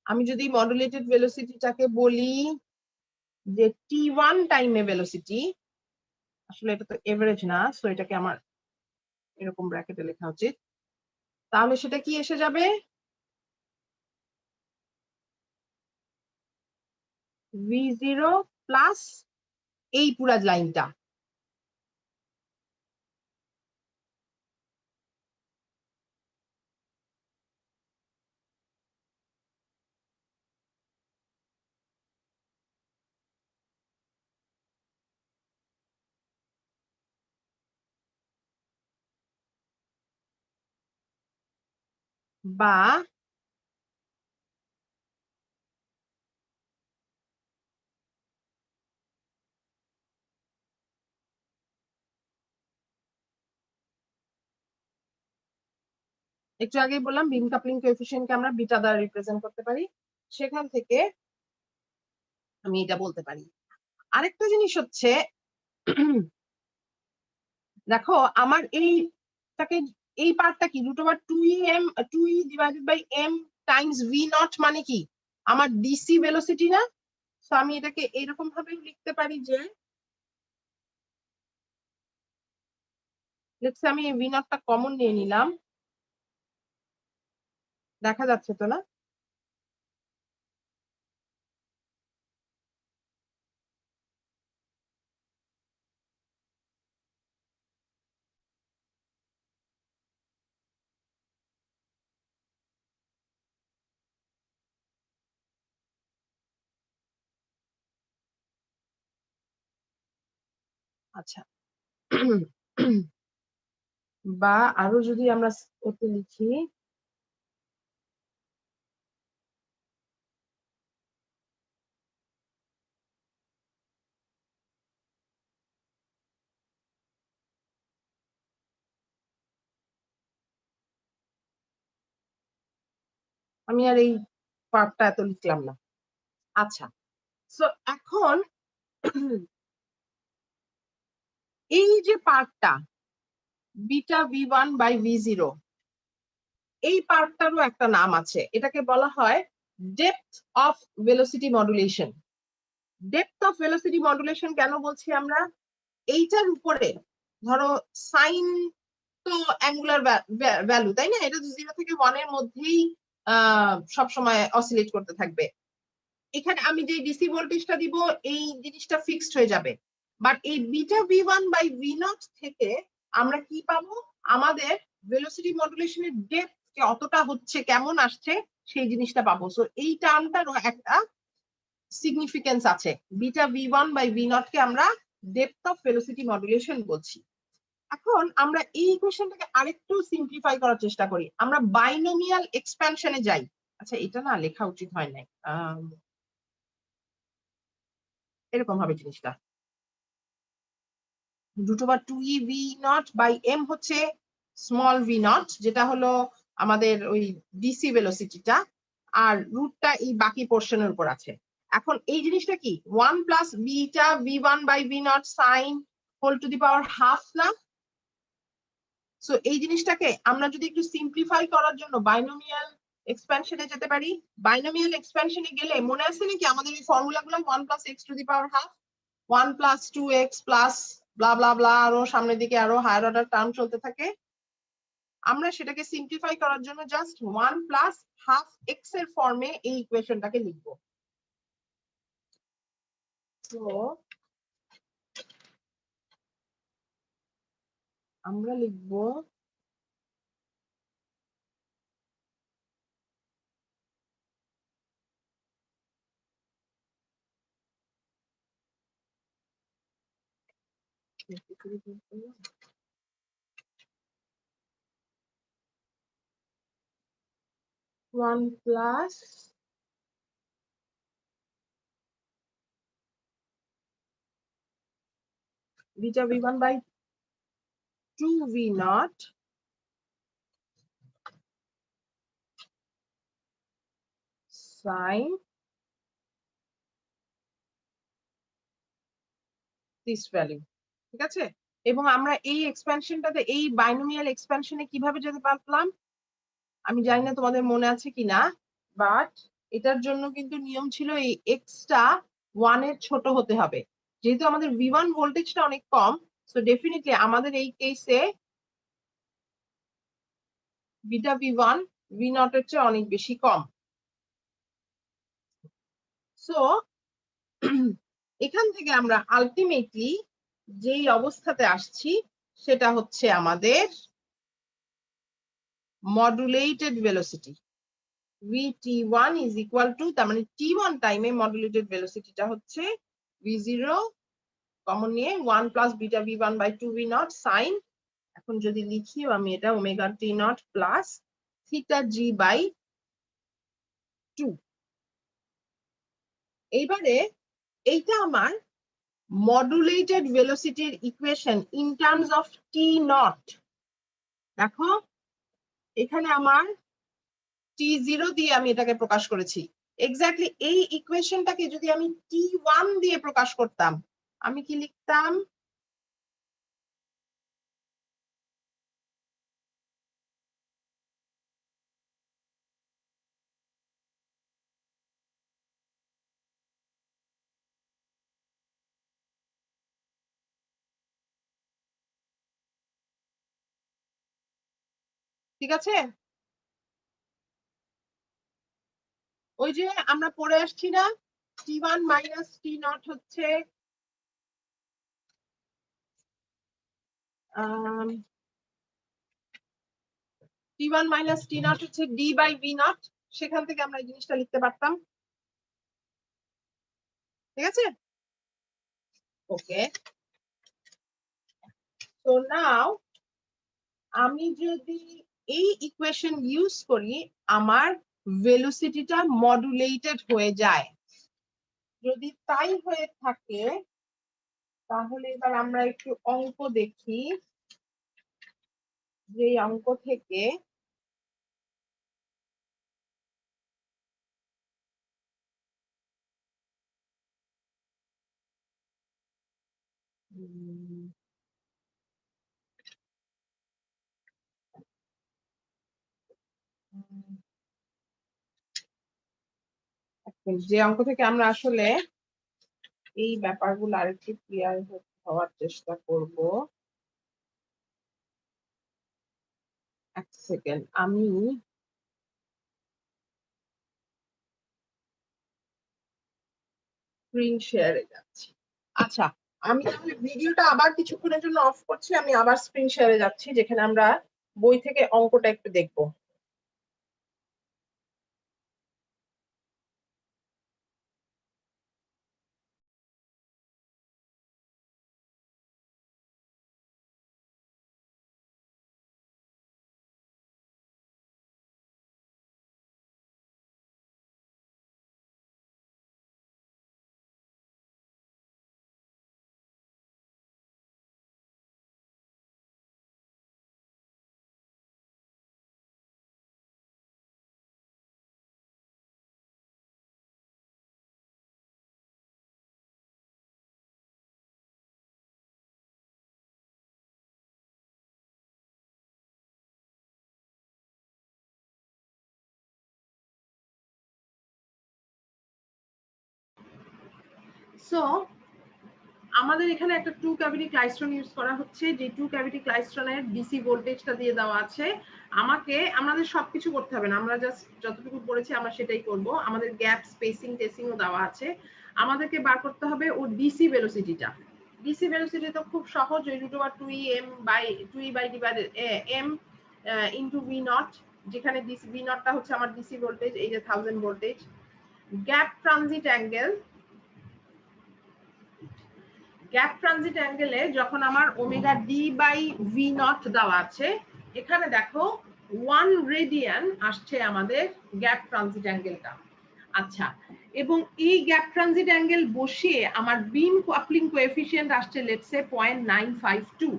আমি যদি মডুলেটেড ভেলোসিটিটাকে বলি যে t1 টাইমে ভেলোসিটি, আসলে এটা তো এভারেজ না, সো এটাকে আমার এরকম ব্র্যাকেটে লেখা উচিত, তাহলে সেটা কি এসে যাবে? v0 প্লাস এই পুরা লাইনটা। বা একটু আগেই বললাম বিম কাপলিং কোএফিসিয়েন্টকে আমরা বিটা দ্বারা রিপ্রেজেন্ট করতে পারি, সেখান থেকে আমি এটা বলতে পারি। আরেকটা জিনিস হচ্ছে, দেখো আমার এইটাকে, এই পার্টটা কি √2e divided by m Times v0 মানে কি? আমার ডিসি ভেলোসিটি না? তো আমি এটাকে এইরকম ভাবে লিখতে পারি যে লেটস সে আমি এই v0 টা কমন নিয়ে নিলাম, দেখা যাচ্ছে তো না? আচ্ছা, বা আরো যদি আমরা ওতে লিখি, আমি আর এই পার্টটা এত লিখলাম না। আচ্ছা, সো এখন এই যে পার্টটা বিটা v1 বাই v0, এই পার্টটারও একটা নাম আছে, এটাকে বলা হয় depth of velocity modulation. Depth of velocity modulation কেন বলছি আমরা? এইটার উপরে ধরো সাইন তো অ্যাঙ্গুলার ভ্যালু, তাই না? এটা তো 0 থেকে 1 এর মধ্যেই সবসময় অসিলেট করতে থাকবে। এখানে আমি যে ডিসি ভোল্টেজটা দিব এই জিনিসটা ফিক্সড হয়ে যাবে, বাট এই বিটা V1 বাই V0 থেকে আমরা কি পাবো? আমাদের ভেলোসিটি মডুলেশনের ডেপথ কতটা হচ্ছে, কেমন আসছে সেই জিনিসটা পাবো। সো এই টার্মটারও একটা সিগনিফিকেন্স আছে। বিটা V1 বাই V0 কে আমরা ডেপথ অফ ভেলোসিটি মডুলেশন বলছি। এখন আমরা এই ইকুয়েশনটাকে আরেকটু সিম্পলিফাই করার চেষ্টা করি, আমরা বাইনোমিয়াল এক্সপ্যানশনে যাই। আচ্ছা, এটা না লেখা উচিত হয় নাই, এরকম হবে জিনিসটা। √2e V0/m হচ্ছে স্মল v0, যেটা হলো আমাদের ওই ডিসি ভেলোসিটিটা, আর রুটটা এই বাকি পোর্শনের উপর আছে। এখন এই জিনিসটা কি 1 plus beta V1/V0 sine whole to the power half না? সো এই জিনিসটাকে আমরা যদি একটু সিম্পলিফাই করার জন্য বাইনোমিয়াল এক্সপ্যানশনে যেতে পারি। বাইনোমিয়াল এক্সপ্যানশনে গেলে মনে আছে নাকি আমাদের এই ফর্মুলাগুলো 1 plus x to the power half, 1 plus 2x plus blah blah blah, আরো সামনের দিকে আরো হায়ার অর্ডার টার্ম চলতে থাকে। আমরা সেটাকে সিম্পলিফাই করার জন্য জাস্ট 1 প্লাস হাফ x এর ফর্মে এই ইকুয়েশনটাকে লিখবো। তো আমরা লিখবো one plus beta V1/2V0 sin this value. ঠিক আছে, এবং আমরা এই এক্সপ্যানশনটাতে এই বাইনোমিয়াল এক্সপ্যানশনে কিভাবে যেতে পারলাম আমি জানি না তোমাদের মনে আছে কিনা, বাট এটার জন্য কিন্তু নিয়ম ছিল এই এক্সটা 1 এর ছোট হতে হবে। যেহেতু আমাদের V1 ভোল্টেজটা অনেক কম, সো ডেফিনেটলি আমাদের এই কেসে বিটা V1 V0 এর চেয়ে অনেক বেশি কম। সো এখান থেকে আমরা আলটিমেটলি যেই অবস্থাতে আসছি সেটা হচ্ছে আমাদের modulated velocity Vt1 is equal to, তার মানে t1 টাইমে মডুলেটেড ভেলোসিটিটা হচ্ছে V0 কমন নিয়ে 1 প্লাস বিটা V1/2V0 সাইন, এখন যদি লিখি আমি এটা omega t0 plus theta g/2। এইবারে এইটা আমার মডুলেটেড ভেলোসিটির equation in terms of t0। দেখো এখানে আমার t0 দিয়ে আমি এটাকে প্রকাশ করেছি। এক্স্যাক্টলি এই ইকুয়েশনটাকে যদি আমি t1 দিয়ে প্রকাশ করতাম আমি কি লিখতাম? ঠিক আছে, ওই যে আমরা পড়ে আসছি না t1 মাইনাস t0 হচ্ছে t1 মাইনাস t0 হচ্ছে d/V0, সেখান থেকে আমরা এই জিনিসটা লিখতে পারতাম। ঠিক আছে, ওকে। তো নাও আমি যদি এই ইকুয়েশন ইউজ করি আমার ভেলোসিটিটা মডুলেটেড হয়ে যায়। যদি তাই হয়ে থাকে তাহলে এবার আমরা একটু অঙ্ক দেখি, যে অঙ্ক থেকে যে অঙ্ক থেকে আমরা আসলে এই ব্যাপারগুলো আরেকটু ক্লিয়ার হওয়ার চেষ্টা করব। এক সেকেন্ড, আমি স্ক্রিন শেয়ারে যাচ্ছি। আচ্ছা, আমি তাহলে ভিডিওটা আবার কিছুক্ষণের জন্য অফ করছি, আমি আবার স্ক্রিন শেয়ারে যাচ্ছি, যেখানে আমরা বই থেকে অঙ্কটা একটু দেখবো। সো আমাদের এখানে একটা 2 ক্যাভিটি ক্লাইস্ট্রন ইউজ করা হচ্ছে, যে 2 ক্যাভিটি ক্লাইস্ট্রনের ডিসি ভোল্টেজটা দিয়ে দেওয়া আছে। আমাদের সবকিছু করতে হবে না, আমরা জাস্ট যতটুকু পড়েছি আমরা সেটাই করব। আমাদের গ্যাপ স্পেসিং টেসিংও দেওয়া আছে। আমাদেরকে বার করতে হবে ওর ডিসি ভেলোসিটিটা। ডিসি ভেলোসিটি তো খুব সহজ, ওই √2em by 2e divided m into v naught, যেখানে ডিসি v নটটা হচ্ছে আমার ডিসি ভোল্টেজ, এই যে 1000 voltage. Gap transit angle, gap transit অ্যাঙ্গেলে যখন আমার omega D by v naught দেওয়া আছে, এখানে দেখো 1 রেডিয়ান আসছে আমাদের গ্যাপ ট্রানজিট অ্যাঙ্গেলটা। আচ্ছা, এবং এই গ্যাপ ট্রানজিট অ্যাঙ্গেল বসিয়ে আমার বিম কাপলিং কোএফিসিয়েন্ট আসছে লেটস সে 0.952।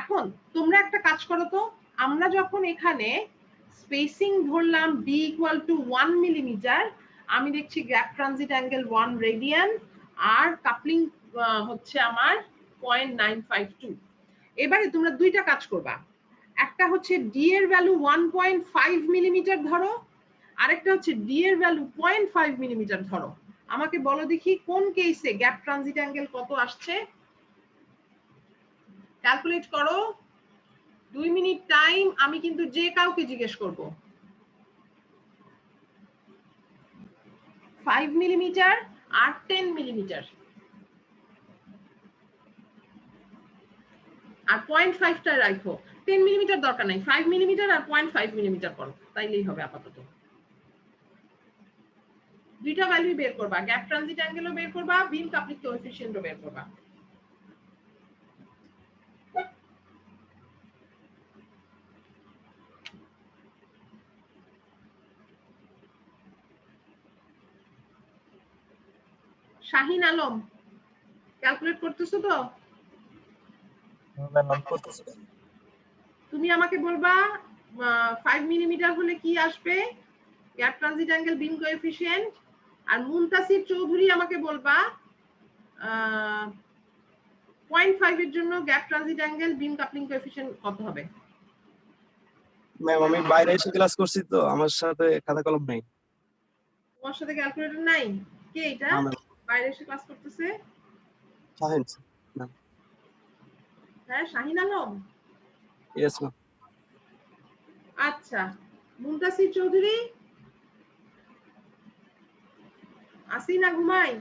এখন তোমরা একটা কাজ করো তো, আমরা যখন এখানে স্পেসিং ধরলাম ডি ইকুয়াল টু 1 মিলিমিটার, আমি দেখছি গ্যাপ ট্রানজিট অ্যাঙ্গেল 1 রেডিয়ান আর কাপলিং হচ্ছে আমার 0.952। এবারে তোমরা দুইটা কাজ করবা, একটা হচ্ছে ডি এর ভ্যালু 1.5 মিলিমিটার ধরো, আরেকটা হচ্ছে ডি এর ভ্যালু 0.5 মিলিমিটার ধরো। আমাকে বলো দেখি কোন কেসে গ্যাপ ট্রানজিট অ্যাঙ্গেল কত আসছে, ক্যালকুলেট করো। 2 মিনিট টাইম, আমি কিন্তু যে কাউকে জিজ্ঞেস করব। 5 মিলিমিটার আর 10 মিলিমিটার আর 0.5টা রাখো। 10 মিলিমিটার দরকার নাই, 5 মিলিমিটার আর 0.5 মিলিমিটার করো, তাইলেই হবে আপাতত। দুইটা ভ্যালু বের করবা, গ্যাপ ট্রানজিট অ্যাঙ্গেলও বের করবা, বিম কাপলিং কোএফিসিয়েন্টও বের করবা। শাহিন আলম, ক্যালকুলেট করতেছো তো? তুমি আমাকে বলবা 5 মিলিমিটার হলে কি আসবে গ্যাপ ট্রানজিট অ্যাঙ্গেল বিম কোএফিসিয়েন্ট, আর মুনতাসির চৌধুরী আমাকে বলবা 0.5 এর জন্য গ্যাপ ট্রানজিট অ্যাঙ্গেল বিম কাপলিং কোএফিসিয়েন্ট কত হবে। ম্যাম আমি বাইরে এসে ক্লাস করছি তো আমার সাথে খাতা কলম নাই। তোমার সাথে ক্যালকুলেটর নাই? কে এটা বাইরে এসে ক্লাস করতেছে? শাহিন ম্যাম। হ্যাঁ, শাহিন আলম। Yes ma'am. আচ্ছা, মুনতাসির চৌধুরী আসি না ঘুমাই?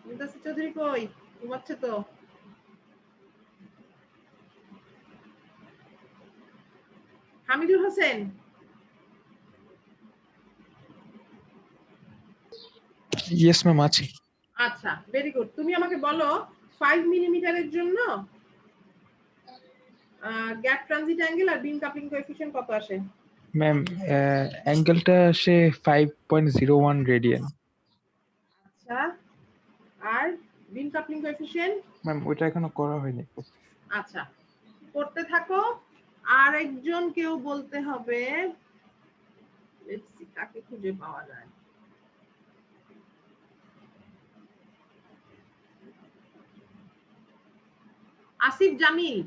মুনতাসির চৌধুরী কই? ঘুমাচ্ছে তো। হামিদুল হোসেন, ইয়েস ম্যাম আছি। আচ্ছা, ভেরি গুড। তুমি আমাকে বলো 5 মিলিমিটারের জন্য গ্যাপ ট্রানজিট অ্যাঙ্গেল আর বিম কাপলিং কোএফিসিয়েন্ট কত আসে? ম্যাম অ্যাঙ্গেলটা আসে 5.01 রেডিয়ান। আচ্ছা, আর বিম কাপলিং কোএফিসিয়েন্ট? ম্যাম ওইটা এখনো করা হয়নি। আচ্ছা, করতে থাকো। আর একজন কেউ বলতে হবে, লেটস সি কাকে খুঁজে পাওয়া যায়। আসিফ জামিল,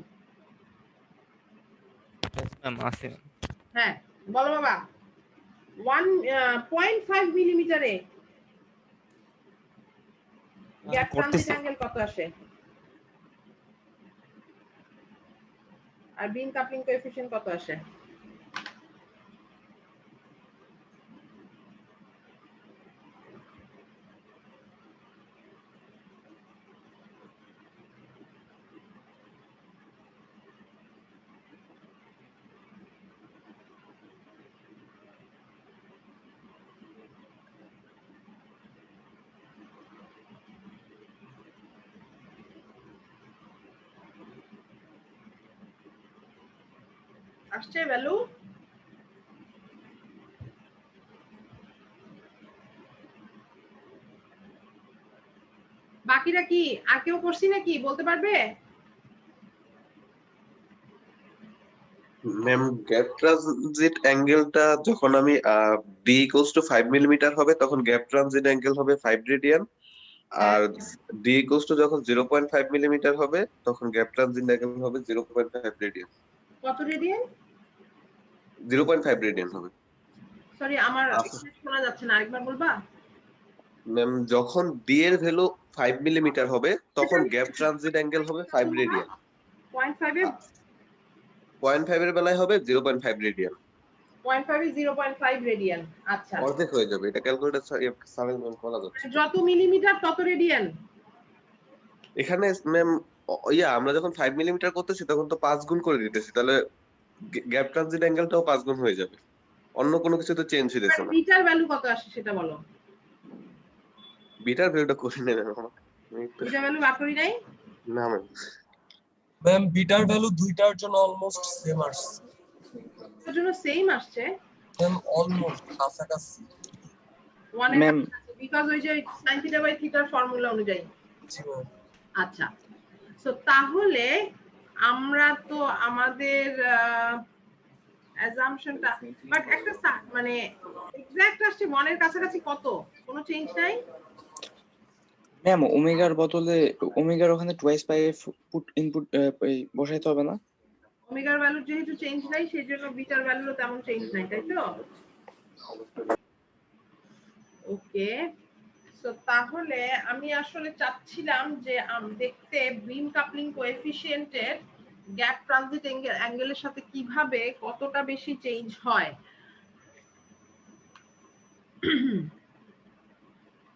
ম্যাম আছে। হ্যাঁ বলো বাবা। 1.5 মিলিমিটারে গ্যাপ ট্রানজিট করতেছি। অ্যাঙ্গেল কত আসে? আর বিম কাপলিং কোএফিশিয়েন্ট কত আসে? আসছে ভ্যালু? বাকিরা কি আর কেউ করছি নাকি বলতে পারবে? ম্যাম গ্যাপ ট্রানজিট অ্যাঙ্গেলটা যখন আমি ডি ইকুয়ালস টু 5 মিলিমিটার হবে তখন গ্যাপ ট্রানজিট অ্যাঙ্গেল হবে 5 রেডিয়ান, আর ডি ইকুয়ালস টু যখন 0.5 মিলিমিটার হবে তখন গ্যাপ ট্রানজিট অ্যাঙ্গেল হবে 0.5 রেডিয়ান। কত রেডিয়ান? 0.5 রেডিয়ান হবে। সরি আমার আচ্ছা। শোনা যাচ্ছে না, আরেকবার বলবা? ম্যাম যখন ডি এর ভ্যালু 5 মিলিমিটার হবে তখন গ্যাপ ট্রানজিট অ্যাঙ্গেল হবে 5 রেডিয়ান। 0.5 এ 0.5 এর বেলায় হবে 0.5 রেডিয়ান। 0.5 এ 0.5 রেডিয়ান। আচ্ছা, অর্ধেক হয়ে যাবে, এটা ক্যালকুলেটর সামেল করা যাচ্ছে। যত মিলিমিটার তত রেডিয়ান। এখানে ম্যাম আমরা যখন 5 মিলিমিটার করতেছি তখন তো 5 গুণ করে দিতেছি, তাহলে গ্যাপ ট্রানজিট অ্যাঙ্গেলটাও 5 গুণ হয়ে যাবে, অন্য কোনো কিছু তো চেঞ্জ হইতেছে না। বিটার ভ্যালু কত আসে সেটা বলো। বিটার ভ্যালুটা করে নেবেন আমাকে। বিটার ভ্যালু বার করি নাই? না ম্যাম। ম্যাম বিটার ভ্যালু দুইটার জন্য অলমোস্ট সেম আসছে। এর জন্য সেম আসছে ম্যাম অলমোস্ট কাছাকাছি। ম্যাম বিকজ ওই যে sin থিটা বাই থিটার ফর্মুলা অনুযায়ী। জি ম্যাম। আচ্ছা, সো তাহলে আমরা তো আমাদের অ্যাজাম্পশনটা বাট একটা মানে এক্সাক্ট আসছে 1 এর কাছাকাছি কত? কোনো চেঞ্জ নাই? ম্যাম ওমেগার বদলে ওমেগার ওখানে টুয়াইস পাই ইনপুট বসাইতে হবে না? ওমেগার ভ্যালু যেহেতু চেঞ্জ নাই সেই জন্য বিটার ভ্যালুরও তেমন চেঞ্জ নাই, তাই তো? ওকে, সো তাহলে আমি আসলে চাচ্ছিলাম যে দেখতে বিম কাপলিং কোএফিশিয়েন্টের গ্যাপ ট্রানজিট অ্যাঙ্গেলের সাথে কিভাবে কতটা বেশি চেঞ্জ হয়।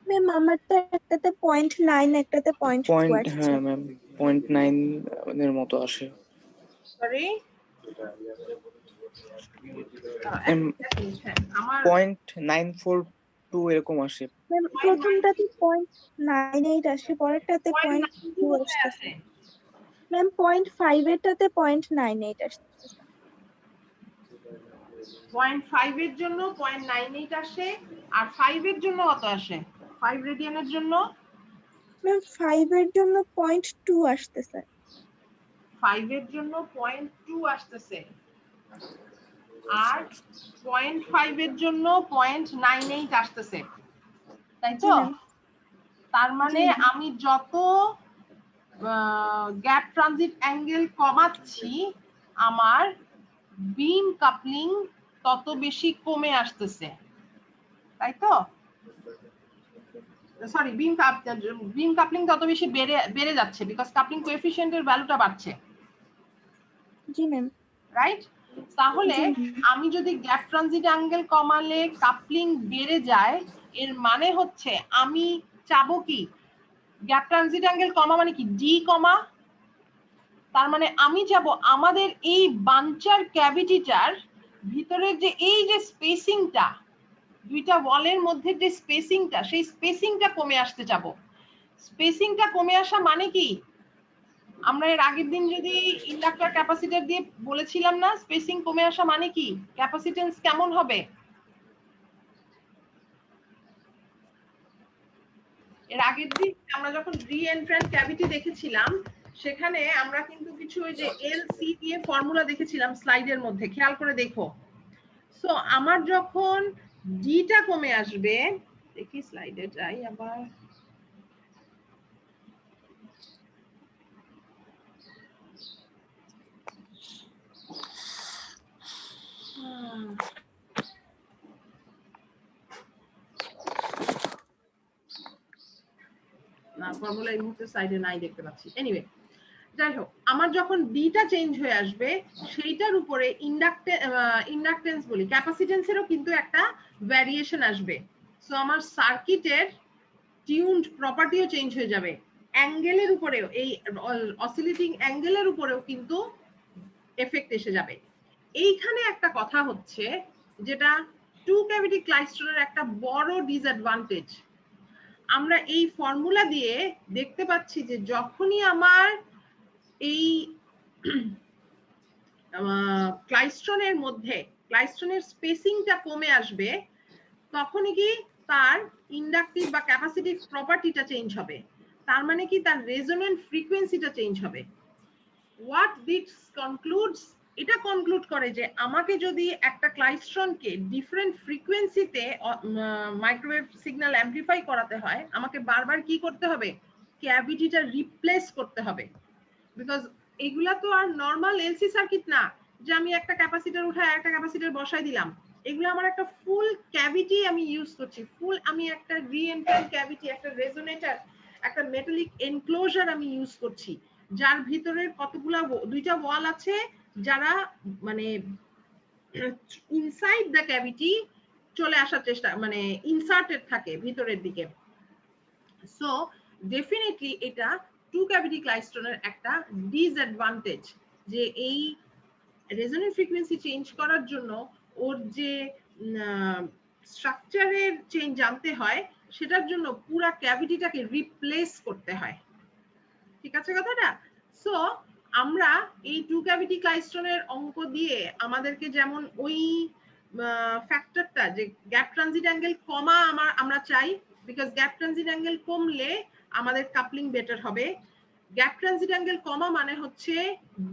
ম্যাম আমারটা একটাতে 0.9 একটাতে 0.2 আসছে। হ্যাঁ ম্যাম 0.9 এর মতো আসে। সরি আমার 0.942 এরকম আসে। ম্যাম প্রথমটাতে 0.98 আসে, পরেরটাতে 0.2 আসছে। ম্যাম 0.5 এরটাতে 0.98 আসছে। 0.5 এর জন্য 0.98 আসে, আর 5 এর জন্য কত আসে? 5 রেডিয়ানের জন্য ম্যাম 5 এর জন্য 0.2 আসতেছে। 5 এর জন্য 0.2 আসতেছে, আর 0.5 এর জন্য 0.98 আসতেছে, তাই তো? তার মানে আমি যত গ্যাপ ট্রানজিট অ্যাঙ্গেল কমাচ্ছি আমার বিম কাপলিং তত বেশি কমে আসতেছে, তাই তো? সরি, বিম কাপলিং তত বেশি বেড়ে যাচ্ছে বিকজ কাপলিং কোএফিশিয়েন্টের ভ্যালুটা বাড়ছে। জি ম্যাম। রাইট? তাহলে আমি যদি গ্যাপ ট্রানজিট অ্যাঙ্গেল কমালে কাপলিং বেড়ে যায়, এর মানে হচ্ছে আমি চাবো কি গ্যাপ ট্রানজিট অ্যাঙ্গেল কমা মানে কি ডি কমা। তার মানে আমি চাবো আমাদের এই বাঞ্চার ক্যাভিটিটার ভিতরের যে এই যে স্পেসিংটা, দুইটা ওয়ালের মধ্যে যে স্পেসিংটা, সেই স্পেসিংটা কমে আসতে চাবো। স্পেসিংটা কমে আসা মানে কি? আমরা এর আগের দিন যদি ইন্ডাক্টর ক্যাপাসিটর দিয়ে বলেছিলাম না স্পেসিং কমে আসা মানে কি, ক্যাপাসিটেন্স কেমন হবে? এর আগের দিন আমরা যখন রি এন্ট্রান্ট ক্যাভিটি দেখেছিলাম সেখানে আমরা কিন্তু কিছু ওই যে এল সি দিয়ে ফর্মুলা দেখেছিলাম স্লাইডের মধ্যে, খেয়াল করে দেখো। সো আমার যখন ডিটা কমে আসবে, দেখি স্লাইডে যাই আবার, না ফর্মুলা এই মুহূর্তে সাইডে নাই দেখতে পাচ্ছি। এনিওয়ে, যাই হোক, আমার যখন ডিটা চেঞ্জ হয়ে আসবে সেইটার উপরে ইন্ডাকটেন্স বলি, ক্যাপাসিটেন্সেরও কিন্তু একটা ভ্যারিয়েশন আসবে। সো আমার সার্কিটের টিউনড প্রপার্টিও চেঞ্জ হয়ে যাবে, অ্যাঙ্গেলের উপরেও, এই অসিলেটিং অ্যাঙ্গেলের উপরেও কিন্তু এফেক্ট এসে যাবে। এইখানে একটা কথা হচ্ছে যেটা টু ক্যাভিটি ক্লাইস্ট্রনের একটা বড় ডিসঅ্যাডভান্টেজ, আমরা এই ফর্মুলা দিয়ে দেখতে পাচ্ছি যে যখনই আমার এই ক্লাইস্ট্রনের মধ্যে ক্লাইস্ট্রনের স্পেসিংটা কমে আসবে, তখনই কি তার ইন্ডাকটিভ বা ক্যাপাসিটিভ প্রপার্টিটা চেঞ্জ হবে। তার মানে কি তার রেজোন্যান্ট ফ্রিকোয়েন্সিটা চেঞ্জ হবে। হোয়াট দিস কনক্লুডস, এটা কনক্লুড করে যে আমাকে যদি একটা ক্লাইস্ট্রনকে ডিফারেন্ট ফ্রিকোয়েন্সিতে মাইক্রোওয়েভ সিগন্যাল অ্যাম্পলিফাই করাতে হয়, আমাকে বারবার কি করতে হবে, ক্যাভিটিটা রিপ্লেস করতে হবে। বিকজ এগুলা তো আর নরমাল এলসি সার্কিট না যে আমি একটা ক্যাপাসিটর উঠায় একটা ক্যাপাসিটর বসাই দিলাম। এগুলো আমার একটা ফুল ক্যাভিটি আমি ইউজ করছি, ফুল আমি একটা রিএন্ট্রান্ট ক্যাভিটি, একটা রেজোনেটর, একটা মেটালিক এনক্লোজার আমি ইউজ করছি, যার ভিতরে কতগুলা দুইটা ওয়াল আছে যারা মানে ইনসাইড দ্য ক্যাভিটি চলে আসার চেষ্টা, মানে ইনসার্টেড থাকে ভিতরের দিকে। সো ডেফিনেটলি এটা টু ক্যাভিটি ক্লাইস্ট্রনের একটা ডিসঅ্যাডভান্টেজ, যে এই রেজোনেন্ট ফ্রিকোয়েন্সি চেঞ্জ করার জন্য ওর যে স্ট্রাকচারের চেঞ্জ জানতে হয়, সেটার জন্য পুরা ক্যাভিটিটাকে রিপ্লেস করতে হয়। ঠিক আছে কথাটা? সো আমরা এই টু ক্যাভিটি ক্লাইস্ট্রনের অঙ্ক দিয়ে আমাদেরকে যেমন ওই ফ্যাক্টরটা যে গ্যাপ ট্রানজিট অ্যাঙ্গেল কমা আমরা চাই, বিকজ গ্যাপ ট্রানজিট অ্যাঙ্গেল কমলে আমাদের কাপলিং বেটার হবে। গ্যাপ ট্রানজিট অ্যাঙ্গেল কমা মানে হচ্ছে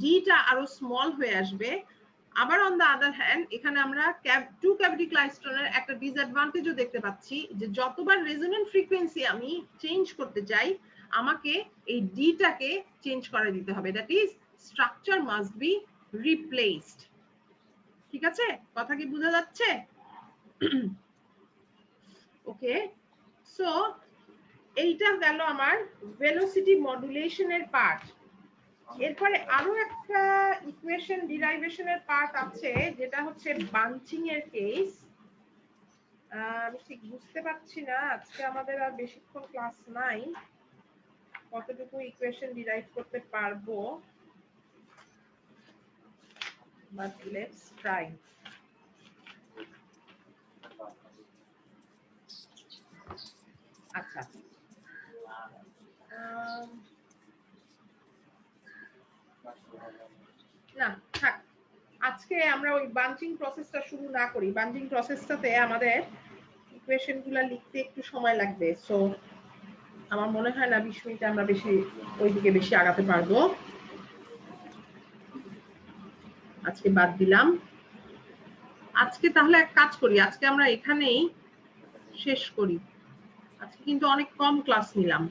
ডিটা আরো স্মল হয়ে আসবে। আবার অন দ্য আদার হ্যান্ড এখানে আমরা টু ক্যাভিটি ক্লাইস্ট্রনের একটা ডিসঅ্যাডভান্টেজও দেখতে পাচ্ছি, যে যতবার রেজোন্যান্ট ফ্রিকোয়েন্সি আমি চেঞ্জ করতে চাই, আমাকে এই ডিটাকে চেঞ্জ করে দিতে হবে, that is structure must be replaced. ঠিক আছে, কথা কি বোঝা যাচ্ছে? ওকে, সো এইটা গেল আমার ভেলোসিটি মডুলেশনের পার্ট। এরপরে আরো একটা ইকুয়েশন ডিরাইভেশনের পার্ট আছে, যেটা হচ্ছে বাঞ্চিং এর কেস। আমি ঠিক বুঝতে পারছি না, আজকে আমাদের আর বেশিক্ষণ ক্লাস নাই, কতটুকু ইকুয়েশন ডিরাইভ করতে পারবো, বাট লেটস ট্রাই। আচ্ছা, না থাক, আজকে আমরা ওই বাঞ্চিং প্রসেসটা শুরু না করি। বাঞ্চিং প্রসেসটাতে আমাদের ইকুয়েশন গুলা লিখতে একটু সময় লাগবে, সো আমার মনে হয় না 20 মিনিটে আমরা ওইদিকে বেশি আগাতে পারবো। আজকে বাদ দিলাম। আজকে তাহলে এক কাজ করি, আজকে আমরা এখানেই শেষ করি। আজকে কিন্তু অনেক কম ক্লাস নিলাম।